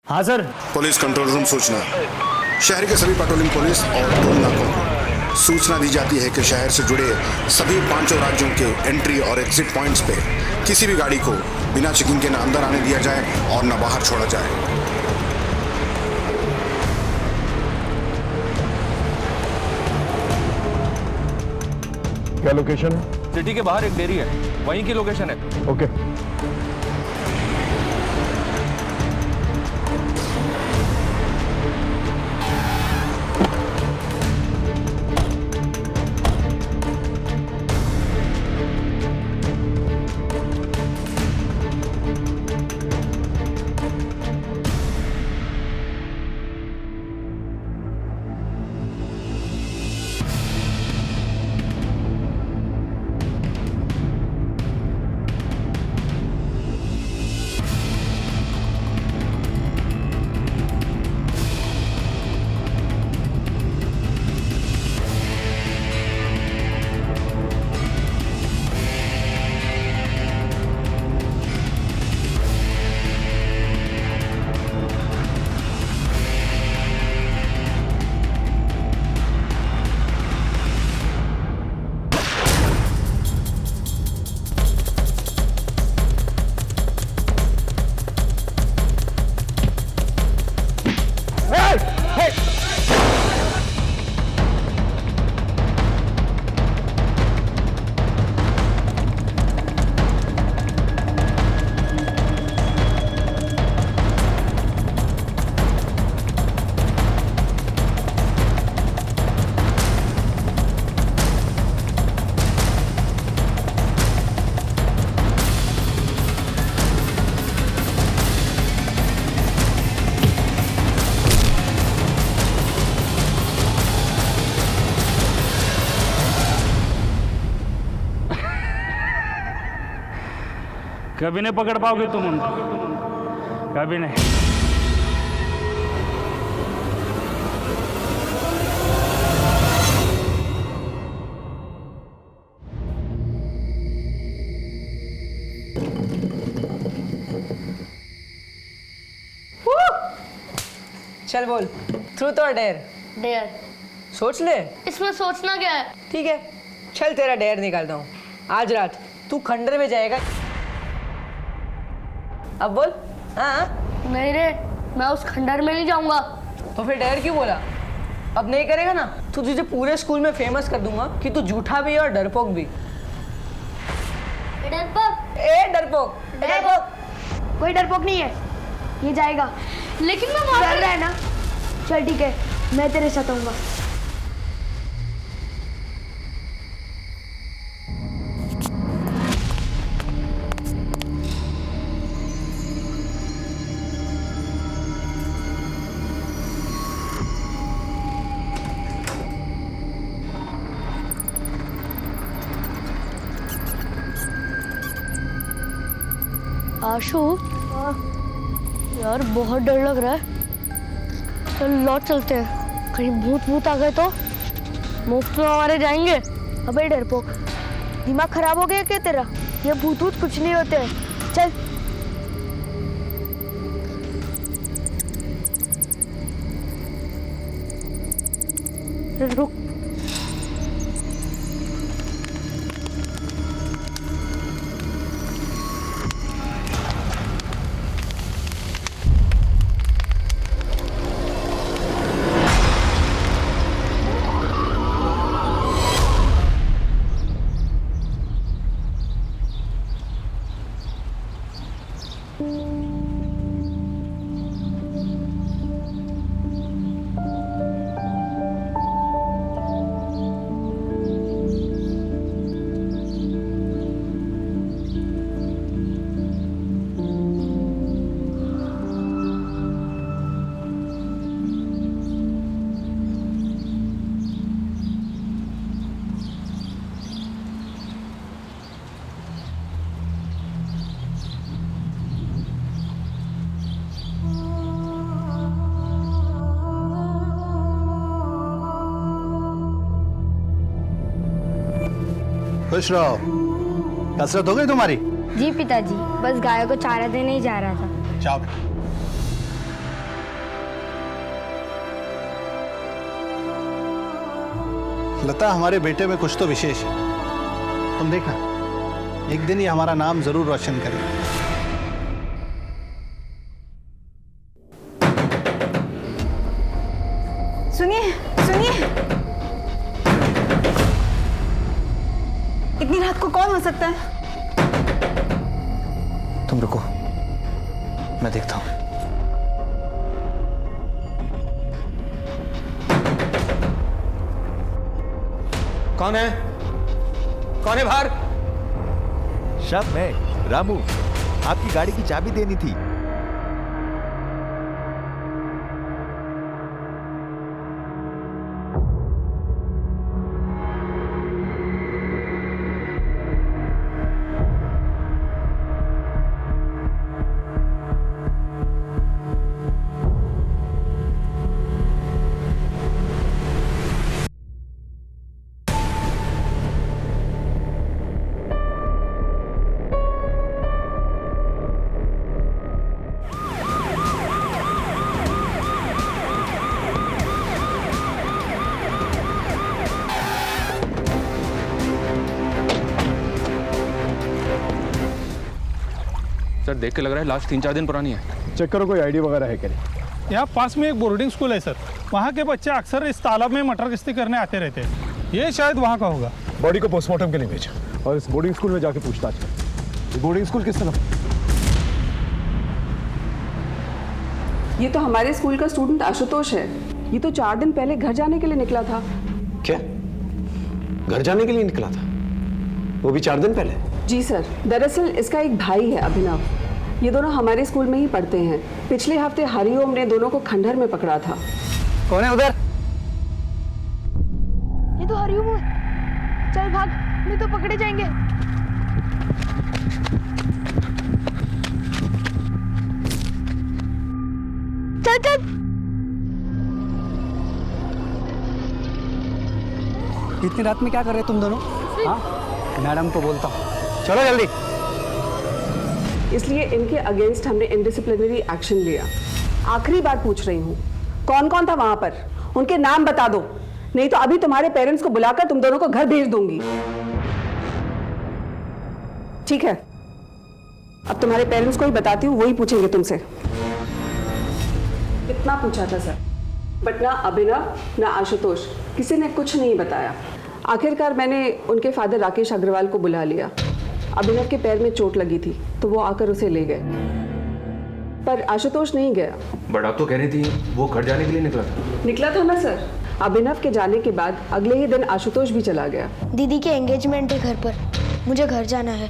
हाँ sir. Police control room सूचना। शहर के सभी पेट्रोलिंग पुलिस और टोल नाकों को सूचना दी जाती है कि शहर से जुड़े सभी 5 राज्यों के एंट्री और एग्जिट पॉइंट्स पे किसी भी गाड़ी को बिना चेकिंग के न अंदर आने दिया जाए और न बाहर छोड़ा जाए। क्या लोकेशन है? सिटी के बाहर एक डेयरी है, वहीं की लोकेशन है। ओके। कभी नहीं पकड़ पाओगे तुम उनको, कभी नहीं। चल बोल, ट्रूथ और डेयर? डेयर। सोच ले। इसमें सोचना क्या है? ठीक है, चल तेरा डेयर निकालता हूँ। आज रात तू खंडर में जाएगा। अब बोल। हाँ। नहीं रे, मैं उस खंडर में नहीं जाऊंगा। तो फिर डेयर क्यों बोला? अब नहीं करेगा ना तो तुझे पूरे स्कूल में फेमस कर दूंगा कि तू झूठा भी है और डरपोक भी। डरपोक? ए डरपोक, डरपोक। कोई डरपोक नहीं है, ये जाएगा। लेकिन मैं वहां डर रहा है ना। चल ठीक है, मैं तेरे साथ आऊंगा। आशु, यार बहुत डर लग रहा है। चल लौट चलते हैं, कहीं भूत भूत आ गए तो मुफ्त में हमारे जाएंगे। अबे डरपोक, दिमाग खराब हो गया क्या तेरा? ये भूत भूत कुछ नहीं होते। चल। रुक। खुश रहो। कसरत हो गई तुम्हारी? जी पिताजी, बस गायों को चारा देने ही जा रहा था। जाओ। लता, हमारे बेटे में कुछ तो विशेष है। तुम देखना, एक दिन ये हमारा नाम जरूर रोशन करेगा। सुनिए सुनिए, इतनी रात को कौन हो सकता है? तुम रुको, मैं देखता हूं। कौन है? कौन है बाहर? शब, मैं रामू, आपकी गाड़ी की चाबी देनी थी। सर देख के लग रहा है लाश 3-4 दिन पुरानी है। चेक करो कोई आईडी वगैरह है क्या नहीं। यहाँ पास में एक बोर्डिंग स्कूल है सर, वहाँ के बच्चे अक्सर इस तालाब में मटर गश्ती करने आते रहते हैं। ये शायद वहाँ का होगा। बॉडी को पोस्टमार्टम के लिए भेजा और इस बोर्डिंग स्कूल में जाके पूछताछ कर। ये बोर्डिंग स्कूल किस तरफ? ये तो हमारे स्कूल का स्टूडेंट आशुतोष है। ये तो 4 दिन पहले घर जाने के लिए निकला था। क्या? घर जाने के लिए निकला था? वो भी 4 दिन पहले? जी सर, दरअसल इसका एक भाई है अभिनव। ये दोनों हमारे स्कूल में ही पढ़ते हैं। पिछले हफ्ते हरिओम ने दोनों को खंडहर में पकड़ा था। कौन है उधर? ये तो हरिओम है। चल भाग, नहीं तो पकड़े जाएंगे। चल चल। इतनी रात में क्या कर रहे तुम दोनों? हाँ, मैडम को बोलता हूँ, चलो जल्दी। इसलिए इनके अगेंस्ट हमने इनडिसिप्लिनरी एक्शन लिया। आखिरी बार पूछ रही हूँ, कौन कौन था वहां पर? उनके नाम बता दो, नहीं तो अभी तुम्हारे पेरेंट्स को बुलाकर तुम दोनों को घर भेज दूंगी। ठीक है, अब तुम्हारे पेरेंट्स को ही बताती हूँ, वही पूछेंगे तुमसे। कितना पूछा था सर, बट ना अभिनव ना आशुतोष, किसी ने कुछ नहीं बताया। आखिरकार मैंने उनके फादर राकेश अग्रवाल को बुला लिया। अभिनव के पैर में चोट लगी थी तो वो आकर उसे ले गए, पर आशुतोष नहीं गया। बट आप तो कह रही थी वो घर जाने के लिए निकला था ना सर। अभिनव के जाने के बाद अगले ही दिन आशुतोष भी चला गया। दीदी के एंगेजमेंट है घर पर, मुझे घर जाना है।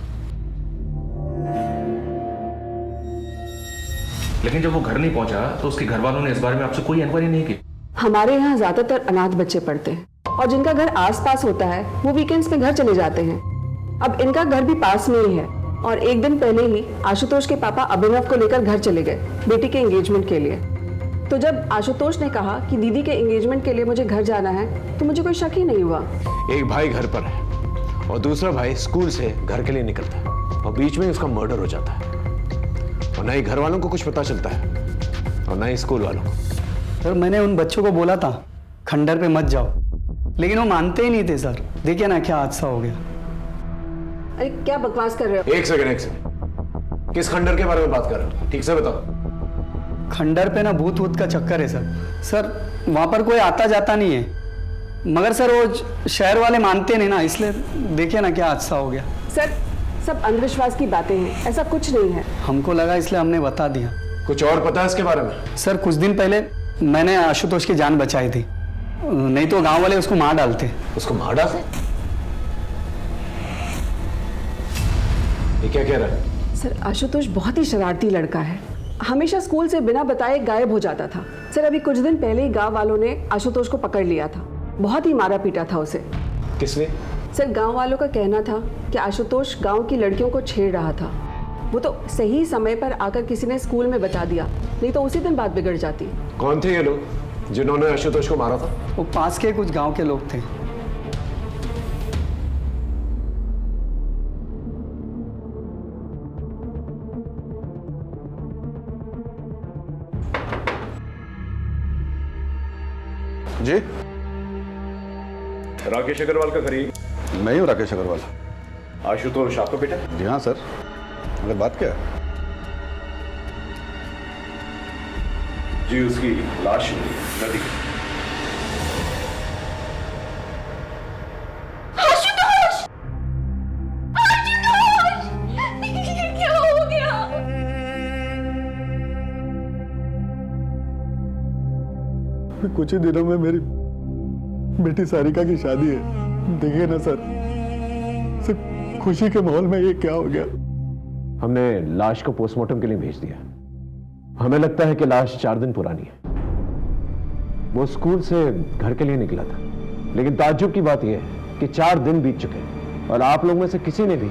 लेकिन जब वो घर नहीं पहुंचा तो उसके घर वालों ने इस बारे में आपसे कोई इंक्वायरी नहीं की? हमारे यहाँ ज्यादातर अनाथ बच्चे पढ़ते हैं और जिनका घर आसपास होता है वो वीकेंड्स में घर चले जाते हैं। अब इनका घर भी पास में ही है और एक दिन पहले ही आशुतोष के पापा अभिनव को लेकर घर चले गए बेटी के एंगेजमेंट के लिए। तो जब आशुतोष ने कहा कि दीदी के एंगेजमेंट के लिए मुझे घर जाना है तो मुझे कोई शक ही नहीं हुआ। एक भाई घर पर है और दूसरा भाई स्कूल से घर के लिए निकलता है और बीच में उसका मर्डर हो जाता है, और ना ही घर वालों को कुछ पता चलता है और ना ही स्कूल वालों को। सर, मैंने उन बच्चों को बोला था खंडर पे मत जाओ, लेकिन वो मानते ही नहीं थे सर। देखिए ना क्या हादसा हो गया। अरे क्या बकवास कर रहे हो? एक सेकंड, किस खंडर के बारे में बात कर रहे हो? ठीक से बताओ। खंडर पे ना भूत वूत का चक्कर है सर। सर वहाँ पर कोई आता जाता नहीं है, मगर सर वो शहर वाले मानते नहीं ना, इसलिए देखिए ना क्या हादसा हो गया। सर सब अंधविश्वास की बातें हैं, ऐसा कुछ नहीं है। हमको लगा इसलिए हमने बता दिया। कुछ और पता है इसके बारे में? सर कुछ दिन पहले मैंने आशुतोष की जान बचाई थी, नहीं तो गांव वाले उसको मार डालते। उसको मार डालते? ये क्या कह रहा है? सर आशुतोष बहुत ही शरारती लड़का है, हमेशा स्कूल से बिना बताए गायब हो जाता था। सर अभी कुछ दिन पहले ही गांव वालों ने आशुतोष को पकड़ लिया था, बहुत ही मारा पीटा था उसे। किसने? सर गांव वालों का कहना था कि आशुतोष गांव की लड़कियों को छेड़ रहा था। वो तो सही समय पर आकर किसी ने स्कूल में बता दिया, नहीं तो उसी दिन बात बिगड़ जाती। कौन थे ये लोग जिन्होंने आशुतोष को मारा था? वो पास के कुछ गांव के लोग थे। जी राकेश अग्रवाल का करिए। मैं ही हूँ राकेश अग्रवाल। आशुतोष आपका बेटा? जी हाँ सर, अगर बात क्या है? जी उसकी लाश मिली नदी में। क्या हो गया? कुछ ही दिनों में मेरी बेटी सारिका की शादी है। देखिए ना सर, सिर्फ खुशी के माहौल में ये क्या हो गया। हमने लाश को पोस्टमार्टम के लिए भेज दिया। हमें लगता है कि लाश 4 दिन पुरानी है। वो स्कूल से घर के लिए निकला था, लेकिन ताज्जुब की बात यह है कि 4 दिन बीत चुके हैं और आप लोग में से किसी ने भी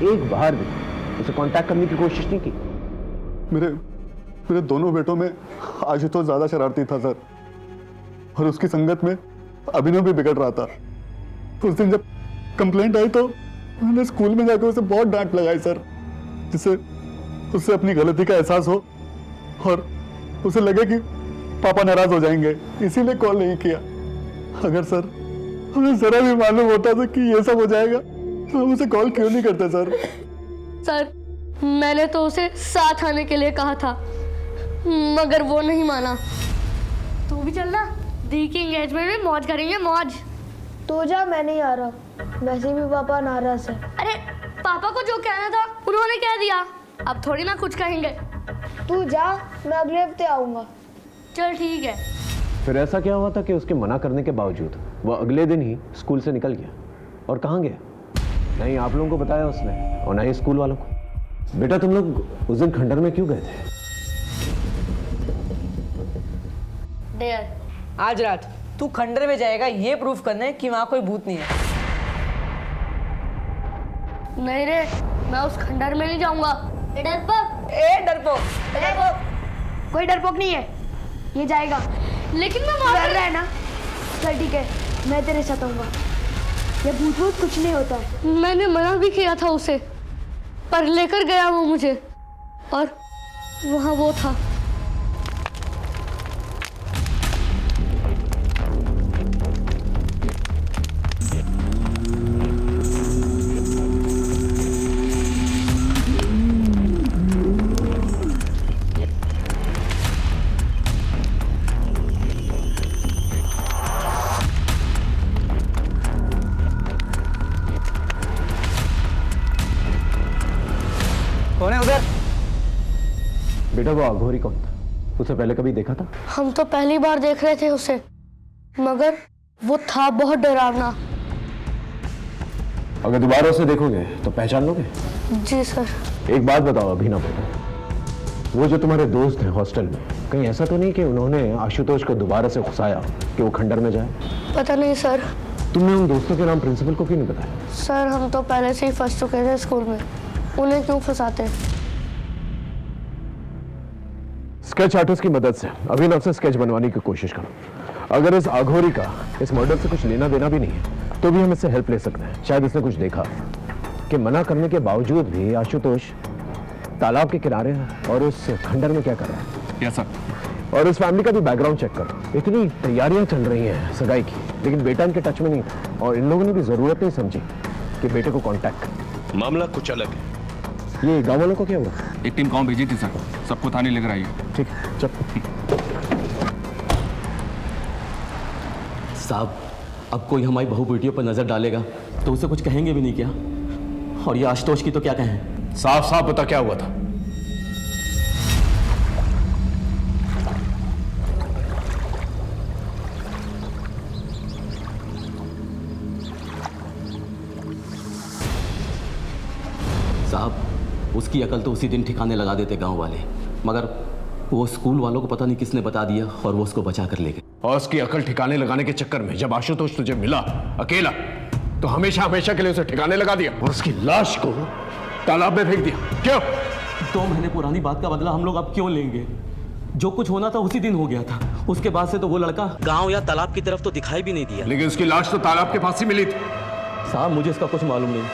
एक बार भी उसे कांटेक्ट करने की कोशिश नहीं की। मेरे दोनों बेटों में आशुतोष ज्यादा शरारती था सर, और उसकी संगत में अभिनव भी बिगड़ रहा था। उस दिन जब कंप्लेंट आई तो मैंने स्कूल में जाकर उसे बहुत डांट लगाई सर, जिससे उससे अपनी गलती का एहसास हो और उसे लगे कि पापा नाराज हो जाएंगे, इसीलिए कॉल नहीं किया। अगर सर हमें जरा भी मालूम होता था कि ये सब हो जाएगा तो हम उसे कॉल क्यों नहीं करते सर? सर, मैंने तो उसे साथ आने के लिए कहा था, मगर वो नहीं माना। तू भी चलना, दी की एंगेजमेंट में मौज करेंगे, मौज। तो जा, मैं नहीं आ रहा, वैसे भी पापा नाराज है। अरे पापा को जो कहना था उन्होंने कह दिया, अब थोड़ी ना कुछ कहेंगे। तू जा, मैं अगले हफ्ते आऊंगा। चल ठीक है। फिर ऐसा क्या हुआ था कि उसके मना करने के बावजूद वो अगले दिन ही स्कूल से निकल गया? और कहाँ गया? नहीं आप लोगों को बताया उसने और ना ही स्कूल वालों को। बेटा तुम लोग उस दिन खंडर में क्यों गए थे? डेयर, आज रात तू खंडर में जाएगा ये प्रूफ करने कि वहां कोई भूत नहीं है। नहीं रे, मैं उस खंडर में नहीं जाऊंगा। डरपोक, कोई डरपोक नहीं है, ये जाएगा। लेकिन मैं डर रहा है ना? चल ठीक है, मैं तेरे साथ आऊंगा। ये भूत भूत कुछ नहीं होता है। मैंने मना भी किया था उसे, पर लेकर गया वो मुझे, और वहां वो था। कौन है उधर? बेटा वो अघोरी कौन था? उसे पहले कभी देखा था? हम तो पहली बार देख रहे थे उसे, मगर वो था बहुत डरावना। अगर दोबारा उसे देखोगे तो पहचान लोगे? जी सर। एक बात बताओ अभिनव बेटा, वो जो तुम्हारे दोस्त हैं हॉस्टल में, कहीं ऐसा तो नहीं कि उन्होंने आशुतोष को दोबारा से उकसाया कि वो खंडर में जाए? पता नहीं सर। तुमने उन दोस्तों के नाम प्रिंसिपल को क्यों नहीं बताया? सर हम तो पहले से ही फंस चुके थे स्कूल में, उन्हें क्यों फंसाते? स्केच आर्टिस्ट की मदद से अभिनव से स्केच बनवाने की कोशिश करो। अगर इस अघोरी का इस मर्डर से कुछ लेना देना भी नहीं है तो भी हम इससे हेल्प ले सकते हैं। शायद इसने कुछ देखा कि मना करने के बावजूद भी आशुतोष तालाब के किनारे है और उस खंडर में क्या कर रहा है। Yes sir. और इस फैमिली का भी बैकग्राउंड चेक करो। इतनी तैयारियां चल रही हैं सगाई की, लेकिन बेटा इनके टच में नहीं था और इन लोगों ने भी जरूरत नहीं समझी कि बेटे को कांटेक्ट करें। मामला कुछ अलग है। ये गांव वालों को क्या हुआ? एक टीम गांव भेजी थी सर, सबको थाने लेकर आई है। ठीक है, चल। साहब, अब कोई हमारी बहू बेटियों पर नजर डालेगा तो उसे कुछ कहेंगे भी नहीं क्या? और ये आशुतोष की तो क्या कहें? साफ साफ बता क्या हुआ था? साहब, उसकी अकल तो उसी दिन ठिकाने लगा देते गांव वाले, मगर वो स्कूल वालों को पता नहीं किसने बता दिया और वो उसको बचा कर ले गए। और उसकी अकल ठिकाने लगाने के चक्कर में जब आशुतोष तुझे मिला अकेला तो हमेशा हमेशा के लिए उसे ठिकाने लगा दिया और उसकी लाश को तालाब में फेंक दिया। क्यों? 2 महीने पुरानी बात का बदला हम लोग अब क्यों लेंगे? जो कुछ होना था उसी दिन हो गया था। उसके बाद से तो वो लड़का गांव या तालाब की तरफ तो दिखाई भी नहीं दिया। लेकिन उसकी लाश तो तालाब के पास ही मिली थी। साहब, मुझे इसका कुछ मालूम नहीं।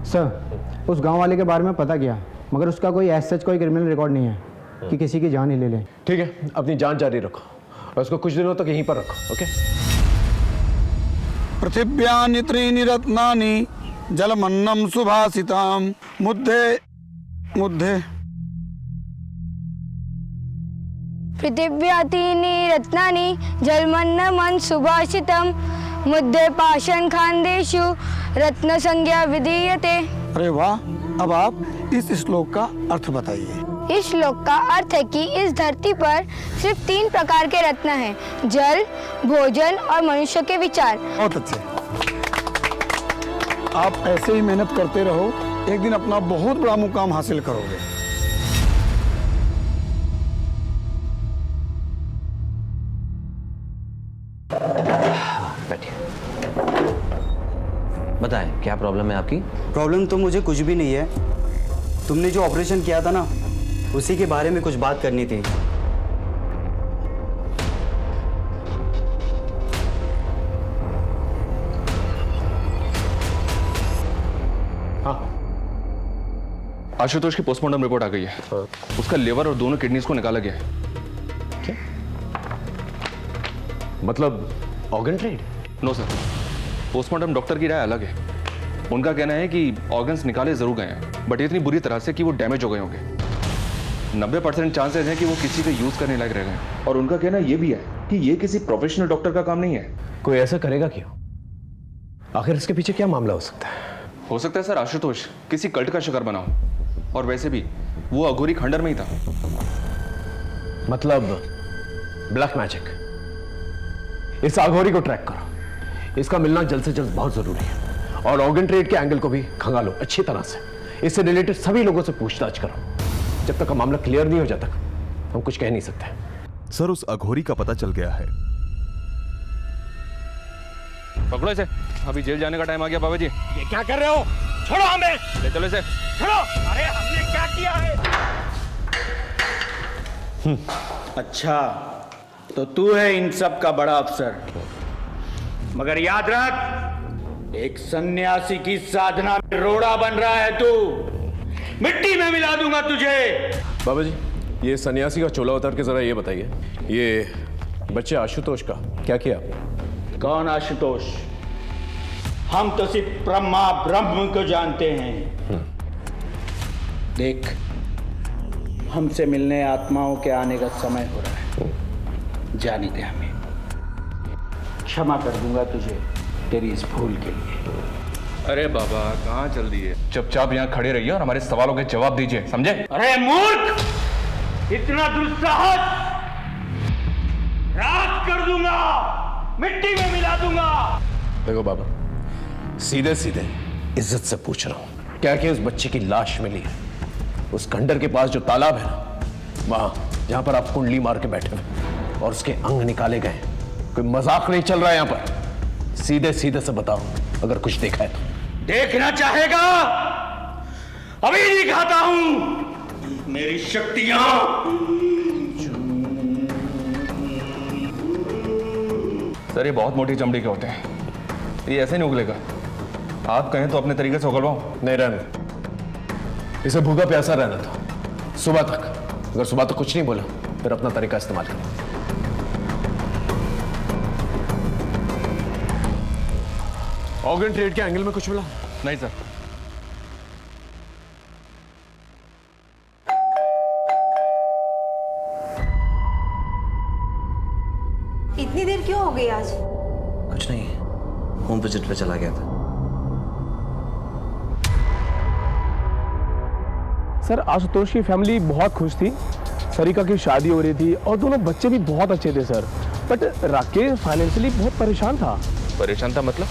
सर, उस गांव वाले के बारे में पता किया, मगर उसका कोई ऐसा कोई क्रिमिनल रिकॉर्ड नहीं है कि किसी की जान ही ले लें। ठीक है, अपनी जान जारी रखो और उसको कुछ दिनों तक यहीं पर रखो। ओके? पृथिव्यानि त्रीणि रत्नानि जलमन्नं सुभाषितां मुद्धे मुद्धे। पृथिव्यातीनि रत्नानि जलमन्नमन् सुभाषितं मुद्दे पाषाण खान्देषु रत्न संज्ञा विधीयते। अरे वाह, अब आप इस श्लोक का अर्थ बताइए। इस श्लोक का अर्थ है कि इस धरती पर सिर्फ 3 प्रकार के रत्न हैं, जल, भोजन और मनुष्य के विचार। बहुत अच्छे, आप ऐसे ही मेहनत करते रहो, एक दिन अपना बहुत बड़ा मुकाम हासिल करोगे। बैठिए। बताएं क्या प्रॉब्लम है आपकी? प्रॉब्लम तो मुझे कुछ भी नहीं है। तुमने जो ऑपरेशन किया था ना, उसी के बारे में कुछ बात करनी थी। हाँ, आशुतोष की पोस्टमार्टम रिपोर्ट आ गई है। उसका लिवर और दोनों किडनीज को निकाला गया है। क्या मतलब organ trade? No sir, postmortem doctor की राय अलग है। उनका कहना है कि ऑर्गन्स निकाले जरूर गए हैं, बट इतनी बुरी तरह से कि वो डैमेज हो गए होंगे। 90% चांसेस हैं कि वो किसी के यूज करने लायक रह गए। और उनका कहना ये भी है कि ये किसी प्रोफेशनल डॉक्टर का काम नहीं है। कोई ऐसा करेगा क्यों? आखिर इसके पीछे क्या मामला हो सकता है? हो सकता है सर आशुतोष किसी कल्ट का शिकार बना हो, और वैसे भी वो अघोरी खंडर में ही था। मतलब ब्लैक मैजिक। इस अघोरी को ट्रैक करो, इसका मिलना जल्द से जल्द बहुत जरूरी है। और ऑर्गन ट्रेड के एंगल को भी खंगालो अच्छी तरह से। इससे रिलेटेड सभी लोगों से पूछताछ करो। जब तक का मामला क्लियर नहीं हो जाता हम कुछ कह नहीं सकते। सर, उस अघोरी का पता चल गया है। पकड़ो इसे, अभी जेल जाने का टाइम आ गया। बाबा जी ये क्या कर रहे हो? छोड़ो हमें। ले चलो इसे। छोड़ो। अरे हमने क्या किया है? अच्छा, तो तू है इन सब का बड़ा अफसर। मगर याद रख, एक सन्यासी की साधना में रोड़ा बन रहा है तू। मिट्टी में मिला दूंगा तुझे। बाबा जी, ये सन्यासी का चोला उतार के जरा ये बताइए, ये बच्चे आशुतोष का क्या किया? कौन आशुतोष? हम तो सिर्फ ब्रह्मा ब्रह्म को जानते हैं। देख, हमसे मिलने आत्माओं के आने का समय हो रहा है। जाने दे हमें। क्षमा कर दूंगा तुझे तेरी इस भूल के लिए। अरे बाबा, कहाँ चल दिए? चुपचाप यहाँ खड़े रहिए और हमारे सवालों के जवाब दीजिए, समझे? अरे मूर्ख, इतना दुस्साहस! राख कर दूंगा, मिट्टी में मिला दूंगा। देखो बाबा, सीधे सीधे इज्जत से पूछ रहा हूं, क्या कि उस बच्चे की लाश मिली है उस खंडर के पास जो तालाब है ना, वहां जहां पर आप कुंडली मार के बैठे हुए और उसके अंग निकाले गए? कोई मजाक नहीं चल रहा है यहां पर। सीधे सीधे से बताओ, अगर कुछ देखा है तो। देखना चाहेगा? अभी दिखाता हूं मेरी शक्तियां। सर, ये बहुत मोटी चमड़ी के होते हैं, ये ऐसे नहीं उगलेगा। आप कहें तो अपने तरीके से उगलवाओ। नहीं, रहने, इसे भूखा प्यासा रहना था सुबह तक। अगर सुबह तक कुछ नहीं बोला फिर अपना तरीका इस्तेमाल करो। ऑर्गन ट्रेड के एंगल में कुछ मिला? नहीं सर। इतनी देर क्यों हो गई आज? कुछ नहीं, होम विजिट पे चला गया था। सर, आशुतोष की फैमिली बहुत खुश थी। सरिका की शादी हो रही थी और दोनों बच्चे भी बहुत अच्छे थे सर। बट राकेश फाइनेंशियली बहुत परेशान था। परेशान था मतलब?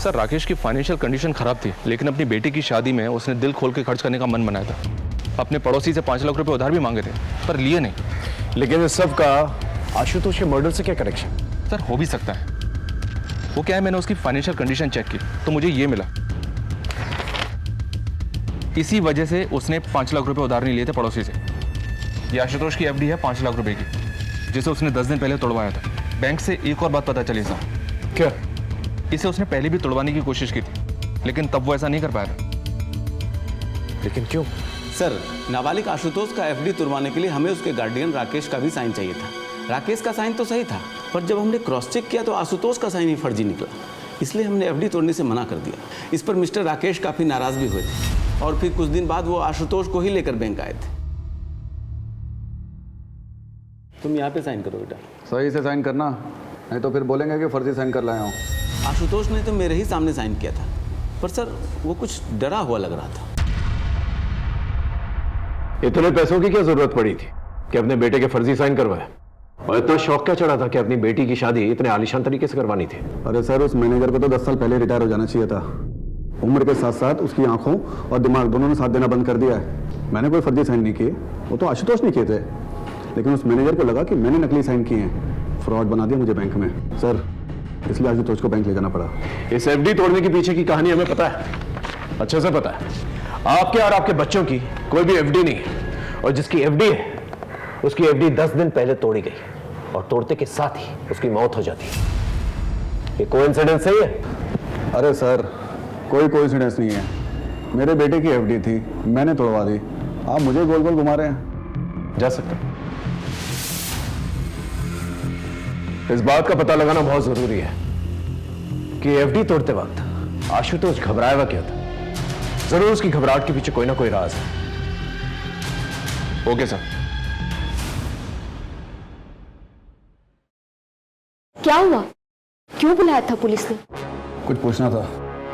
सर, राकेश की फाइनेंशियल कंडीशन खराब थी, लेकिन अपनी बेटी की शादी में उसने दिल खोल के खर्च करने का मन बनाया था। अपने पड़ोसी से 5 लाख रुपए उधार भी मांगे थे, पर लिए नहीं। लेकिन इस सब का आशुतोष के मर्डर से क्या कनेक्शन? सर, हो भी सकता है। वो क्या है, मैंने उसकी फाइनेंशियल कंडीशन चेक की तो मुझे ये मिला। इसी वजह से उसने 5 लाख रुपए उधार नहीं लिए थे पड़ोसी से। ये आशुतोष की एफडी है 5 लाख रुपए की, जिसे उसने 10 दिन पहले तोड़वाया था। बैंक से एक और बात पता चली सर। क्या? इसे उसने पहले भी तोड़वाने की कोशिश की थी, लेकिन तब वो ऐसा नहीं कर पाया। लेकिन क्यों? सर, नाबालिग आशुतोष का एफडी तुड़वाने के लिए हमें उसके गार्डियन राकेश का भी साइन चाहिए था। राकेश का साइन तो सही था, और जब हमने क्रॉस चेक किया तो आशुतोष का साइन ही फर्जी निकला, इसलिए हमने एफडी तोड़ने से मना कर दिया। इस पर मिस्टर राकेश काफ़ी नाराज़ भी हुए थे और फिर कुछ दिन बाद वो आशुतोष को ही लेकर बैंक आए थे। तुम यहाँ पे साइन करो बेटा। सही से साइन करना, नहीं तो फिर बोलेंगे कि फर्जी साइन कर लाया हूँ। आशुतोष ने तो मेरे ही सामने साइन किया था, पर सर वो कुछ डरा हुआ लग रहा था। इतने पैसों की क्या जरूरत पड़ी थी कि अपने बेटे के फर्जी साइन करवाए? और इतना शौक क्या चढ़ा था कि अपनी बेटी की शादी इतने आलीशान तरीके से करवानी थी? अरे सर, उस मैनेजर को तो 10 साल पहले रिटायर हो जाना चाहिए था। उम्र के साथ साथ उसकी आंखों और दिमाग दोनों ने साथ देना बंद कर दिया है। मैंने कोई फर्जी साइन नहीं किए, वो तो आशुतोष ने किए थे, लेकिन उस मैनेजर को लगा कि मैंने नकली साइन किए हैं, फ्रॉड बना दिया मुझे बैंक में सर, इसलिए आशुतोष को बैंक ले जाना पड़ा। इस एफडी तोड़ने के पीछे की कहानी हमें पता है, अच्छे से पता है। आपके और आपके बच्चों की कोई भी एफडी नहीं है, और जिसकी एफडी है उसकी एफडी 10 दिन पहले तोड़ी गई और तोड़ते के साथ ही उसकी मौत हो जाती है। ये कोइंसिडेंस सही है? अरे सर, कोई कोइंसिडेंस नहीं है। मेरे बेटे की एफडी थी, मैंने तोड़वा दी। आप मुझे गोल गोल घुमा रहे हैं। जा सकते हैं। इस बात का पता लगाना बहुत जरूरी है कि एफडी तोड़ते वक्त आशुतोष घबराया हुआ क्या था। जरूर उसकी घबराहट के पीछे कोई ना कोई राज है। Okay sir. क्या हुआ? क्यों बुलाया था पुलिस ने? कुछ पूछना था।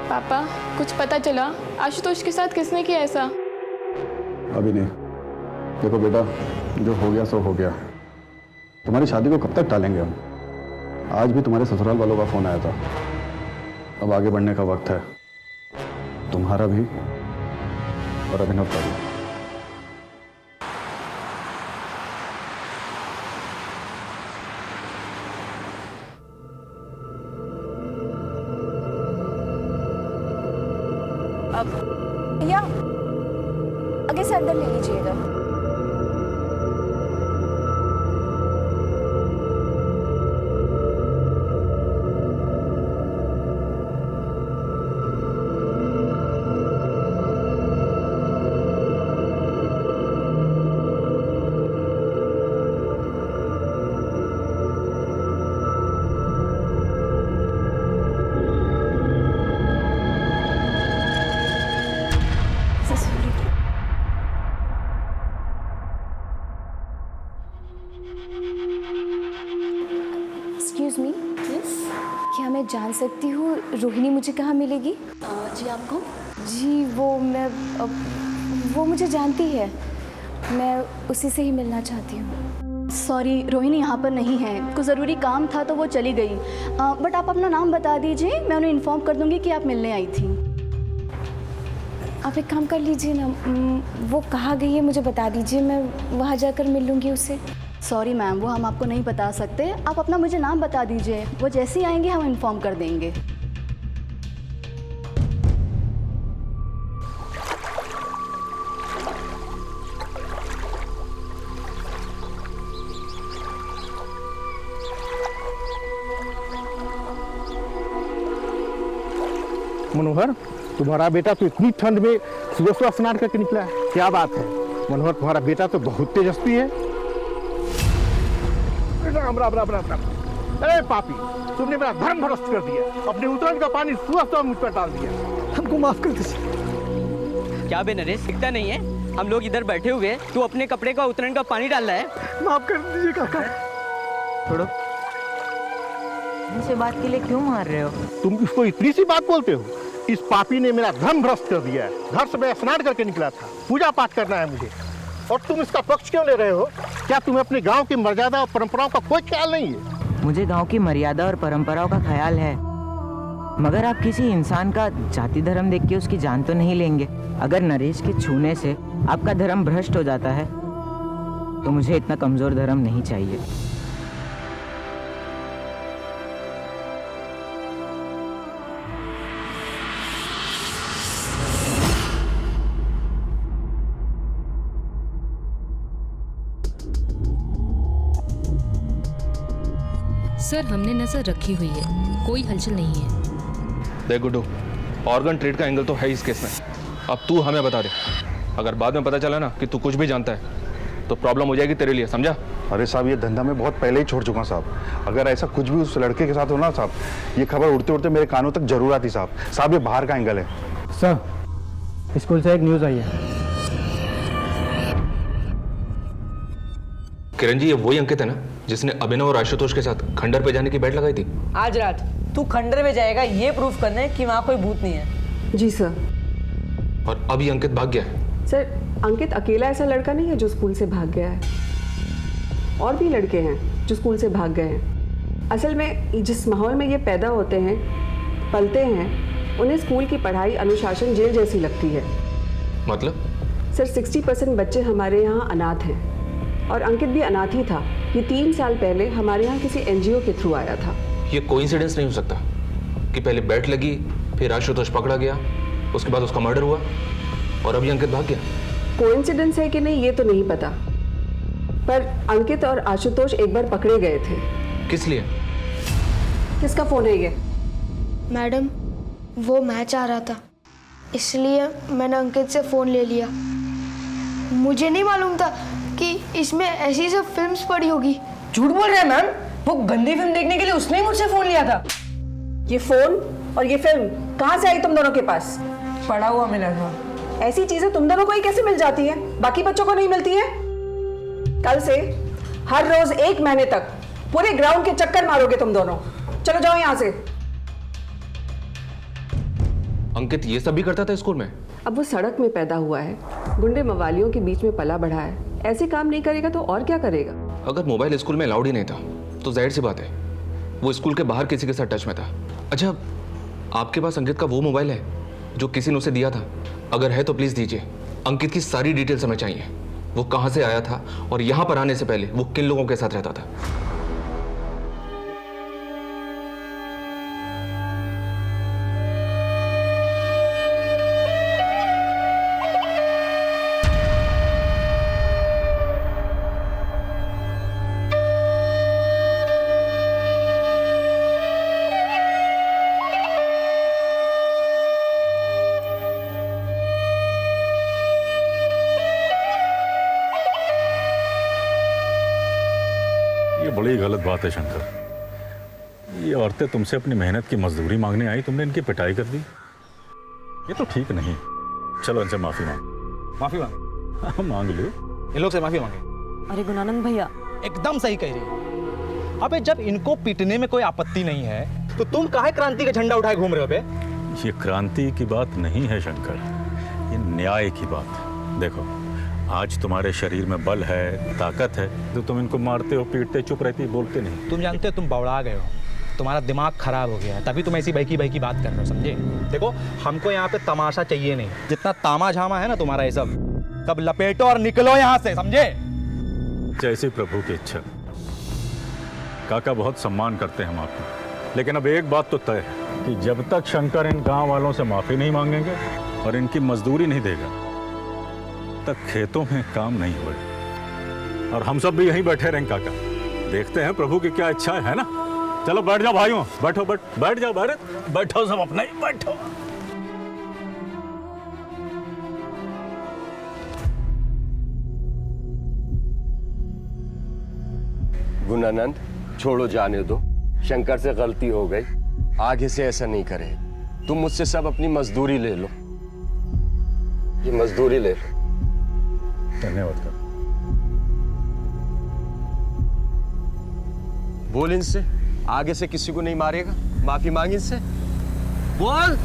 पापा, कुछ पता चला आशुतोष के साथ किसने किया ऐसा? अभी नहीं। देखो बेटा, जो हो गया सो हो गया। तुम्हारी शादी को कब तक टालेंगे हम? आज भी तुम्हारे ससुराल वालों का फोन आया था। अब आगे बढ़ने का वक्त है, तुम्हारा भी और अभिनव का भी। भैया, आगे से अंदर ले लीजिएगा। एक्सक्यूज मी, क्या मैं जान सकती हूँ रोहिणी मुझे कहाँ मिलेगी? जी आपको? जी वो मुझे जानती है, मैं उसी से ही मिलना चाहती हूँ। सॉरी, रोहिणी यहाँ पर नहीं है, कुछ ज़रूरी काम था तो वो चली गई। बट आप अपना नाम बता दीजिए, मैं उन्हें इन्फॉर्म कर दूँगी कि आप मिलने आई थी। आप एक काम कर लीजिए ना, वो कहाँ गई है मुझे बता दीजिए, मैं वहाँ जाकर मिल लूँगी उससे। सॉरी मैम, वो हम आपको नहीं बता सकते। आप अपना मुझे नाम बता दीजिए, वो जैसे ही आएंगे हम इन्फॉर्म कर देंगे। मनोहर, तुम्हारा बेटा तो इतनी ठंड में सुबह सुबह स्नान करके निकला है, क्या बात है? मनोहर, तुम्हारा बेटा तो बहुत तेजस्वी है। राम राम राम राम राम। अरे पापी, तुमने मेरा धर्म भ्रष्ट कर दिया, अपने उतरन का पानी सुबह सुबह मुझ पर डाल दिया। हमको माफ कर दीजिए। क्या बे नरेश, दिखता नहीं है? हम लोग इधर बैठे हुए, तू अपने कपड़े का उतरन का पानी डाल रहा है। माफ कर दीजिए काका। छोड़ो। इसे बात के लिए क्यों मार रहे हो? तुम इसको इतनी सी बात बोलते हो? इस पापी ने मेरा धर्म भ्रष्ट कर दिया है। घर से मैं स्नान करके निकला था, पूजा पाठ करना है मुझे, और तुम इसका पक्ष क्यों ले रहे हो? क्या तुम्हें अपने गांव की मर्यादा और परंपराओं का कोई ख्याल नहीं है? मुझे गांव की मर्यादा और परंपराओं का ख्याल है, मगर आप किसी इंसान का जाति धर्म देख के उसकी जान तो नहीं लेंगे। अगर नरेश के छूने से आपका धर्म भ्रष्ट हो जाता है तो मुझे इतना कमजोर धर्म नहीं चाहिए। सर, हमने नजर रखी हुई है, कोई हलचल नहीं है। देख गुड्डू, ऑर्गन ट्रेड का एंगल तो है इस केस में। अब तू हमें बता दे, अगर बाद में पता चला ना कि तू कुछ भी जानता है तो प्रॉब्लम हो जाएगी तेरे लिए, समझा? अरे साहब, ये धंधा मैं बहुत पहले ही छोड़ चुका साहब। अगर ऐसा कुछ भी उस लड़के के साथ हो ना साहब, ये खबर उड़ते उड़ते मेरे कानों तक जरूर आती साहब। साहब, ये बाहर का एंगल है। सर, स्कूल से एक न्यूज़ आई है। किरण जी, ये वही अंकित है ना जिसने अभिनव और आशुतोष के साथ खंडर पे जाने की बेट लगाई थी? आज रात तू खंडर में जाएगा ये प्रूफ करने कि वहाँ कोई भूत नहीं है। जी सर। और अभी अंकित भाग गया है? सर, अंकित अकेला ऐसा लड़का नहीं है जो स्कूल से भाग गया है, और भी लड़के हैं जो स्कूल से भाग गए हैं। असल में जिस माहौल में ये पैदा होते हैं, पलते हैं, उन्हें स्कूल की पढ़ाई अनुशासन जेल जैसी लगती है। मतलब? सर, 60% बच्चे हमारे यहाँ अनाथ हैं, और अंकित भी अनाथ ही था। ये 3 साल पहले हमारे यहाँ किसी NGO के थ्रू आया था। ये कोइंसिडेंस नहीं हो सकता कि पहले बैट लगी, फिर आशुतोष पकड़ा गया, उसके बाद उसका मर्डर हुआ और अभी अंकित भाग गया। कोइंसिडेंस है कि नहीं ये तो नहीं पता, पर अंकित और आशुतोष एक बार पकड़े गए थे। किस लिए? किसका फोन है ये? मैडम, वो मैच आ रहा था, इसलिए मैंने अंकित से फ़ोन ले लिया। मुझे नहीं मालूम था कि इसमें ऐसी सब फिल्म्स पड़ी होगी। झूठ बोल रहे हैं मैम, वो गंदी फिल्म देखने के लिए उसने ही मुझसे फोन लिया था। ये फोन और ये फिल्म कहाँ से आई तुम दोनों के पास? पड़ा हुआ मिला था। ऐसी चीजें तुम दोनों को ही कैसे मिल जाती है, बाकी बच्चों को नहीं मिलती है? कल से हर रोज 1 महीने तक पूरे ग्राउंड के चक्कर मारोगे तुम दोनों। चलो जाओ यहाँ से। अंकित ये सब भी करता था स्कूल में? अब वो सड़क में पैदा हुआ है, गुंडे मवालियों के बीच में पला बढ़ा है, ऐसे काम नहीं करेगा तो और क्या करेगा? अगर मोबाइल स्कूल में अलाउड ही नहीं था तो जाहिर सी बात है वो स्कूल के बाहर किसी के साथ टच में था। अच्छा, आपके पास अंकित का वो मोबाइल है जो किसी ने उसे दिया था? अगर है तो प्लीज दीजिए। अंकित की सारी डिटेल्स हमें चाहिए। वो कहाँ से आया था और यहाँ पर आने से पहले वो किन लोगों के साथ रहता था? बड़ी गलत बात है शंकर। ये औरतें तुमसे अपनी मेहनत की मजदूरी मांगने आई, तुमने इनकी पिटाई कर दी। ये तो ठीक नहीं। चलो इनसे माफी मांग। माफी मांगे? मांग लो। इन लोग से माफी मांगे? अरे गुणानंद भैया एकदम सही कह रही है। अबे जब इनको पीटने में कोई आपत्ति नहीं है तो तुम काहे क्रांति का झंडा उठाए घूम रहे हो बे? ये क्रांति की बात नहीं है शंकर, ये न्याय की बात। देखो, आज तुम्हारे शरीर में बल है, ताकत है, तो तुम इनको मारते हो, पीटते, चुप रहती, बोलते नहीं। तुम जानते हो तुम बौड़ा गए हो, तुम्हारा दिमाग खराब हो गया है, तभी तुम ऐसी बहकी बहकी बात कर रहे हो, समझे? देखो, हमको यहाँ पे तमाशा चाहिए नहीं। जितना तामा झामा है ना तुम्हारा ये सब लपेटो और निकलो यहाँ से, समझे? जैसी प्रभु की इच्छा। काका, बहुत सम्मान करते हैं हम आपका, लेकिन अब एक बात तो तय है कि जब तक शंकर इन गांव वालों से माफी नहीं मांगेंगे और इनकी मजदूरी नहीं देगा तक खेतों में काम नहीं होगा। और हम सब भी यहीं बैठे रहेंगे काका, देखते हैं प्रभु की क्या इच्छा है ना? चलो बैठ जाओ भाइयों, बैठो, बैठ जाओ, बैठो सब अपना ही बैठो। गुणानंद, छोड़ो, जाने दो। शंकर से गलती हो गई, आगे से ऐसा नहीं करे। तुम मुझसे सब अपनी मजदूरी ले लो, ये मजदूरी ले लो। धन्यवाद कर। बोल इनसे, आगे से किसी को नहीं मारेगा। माफी मांग इनसे, बोल।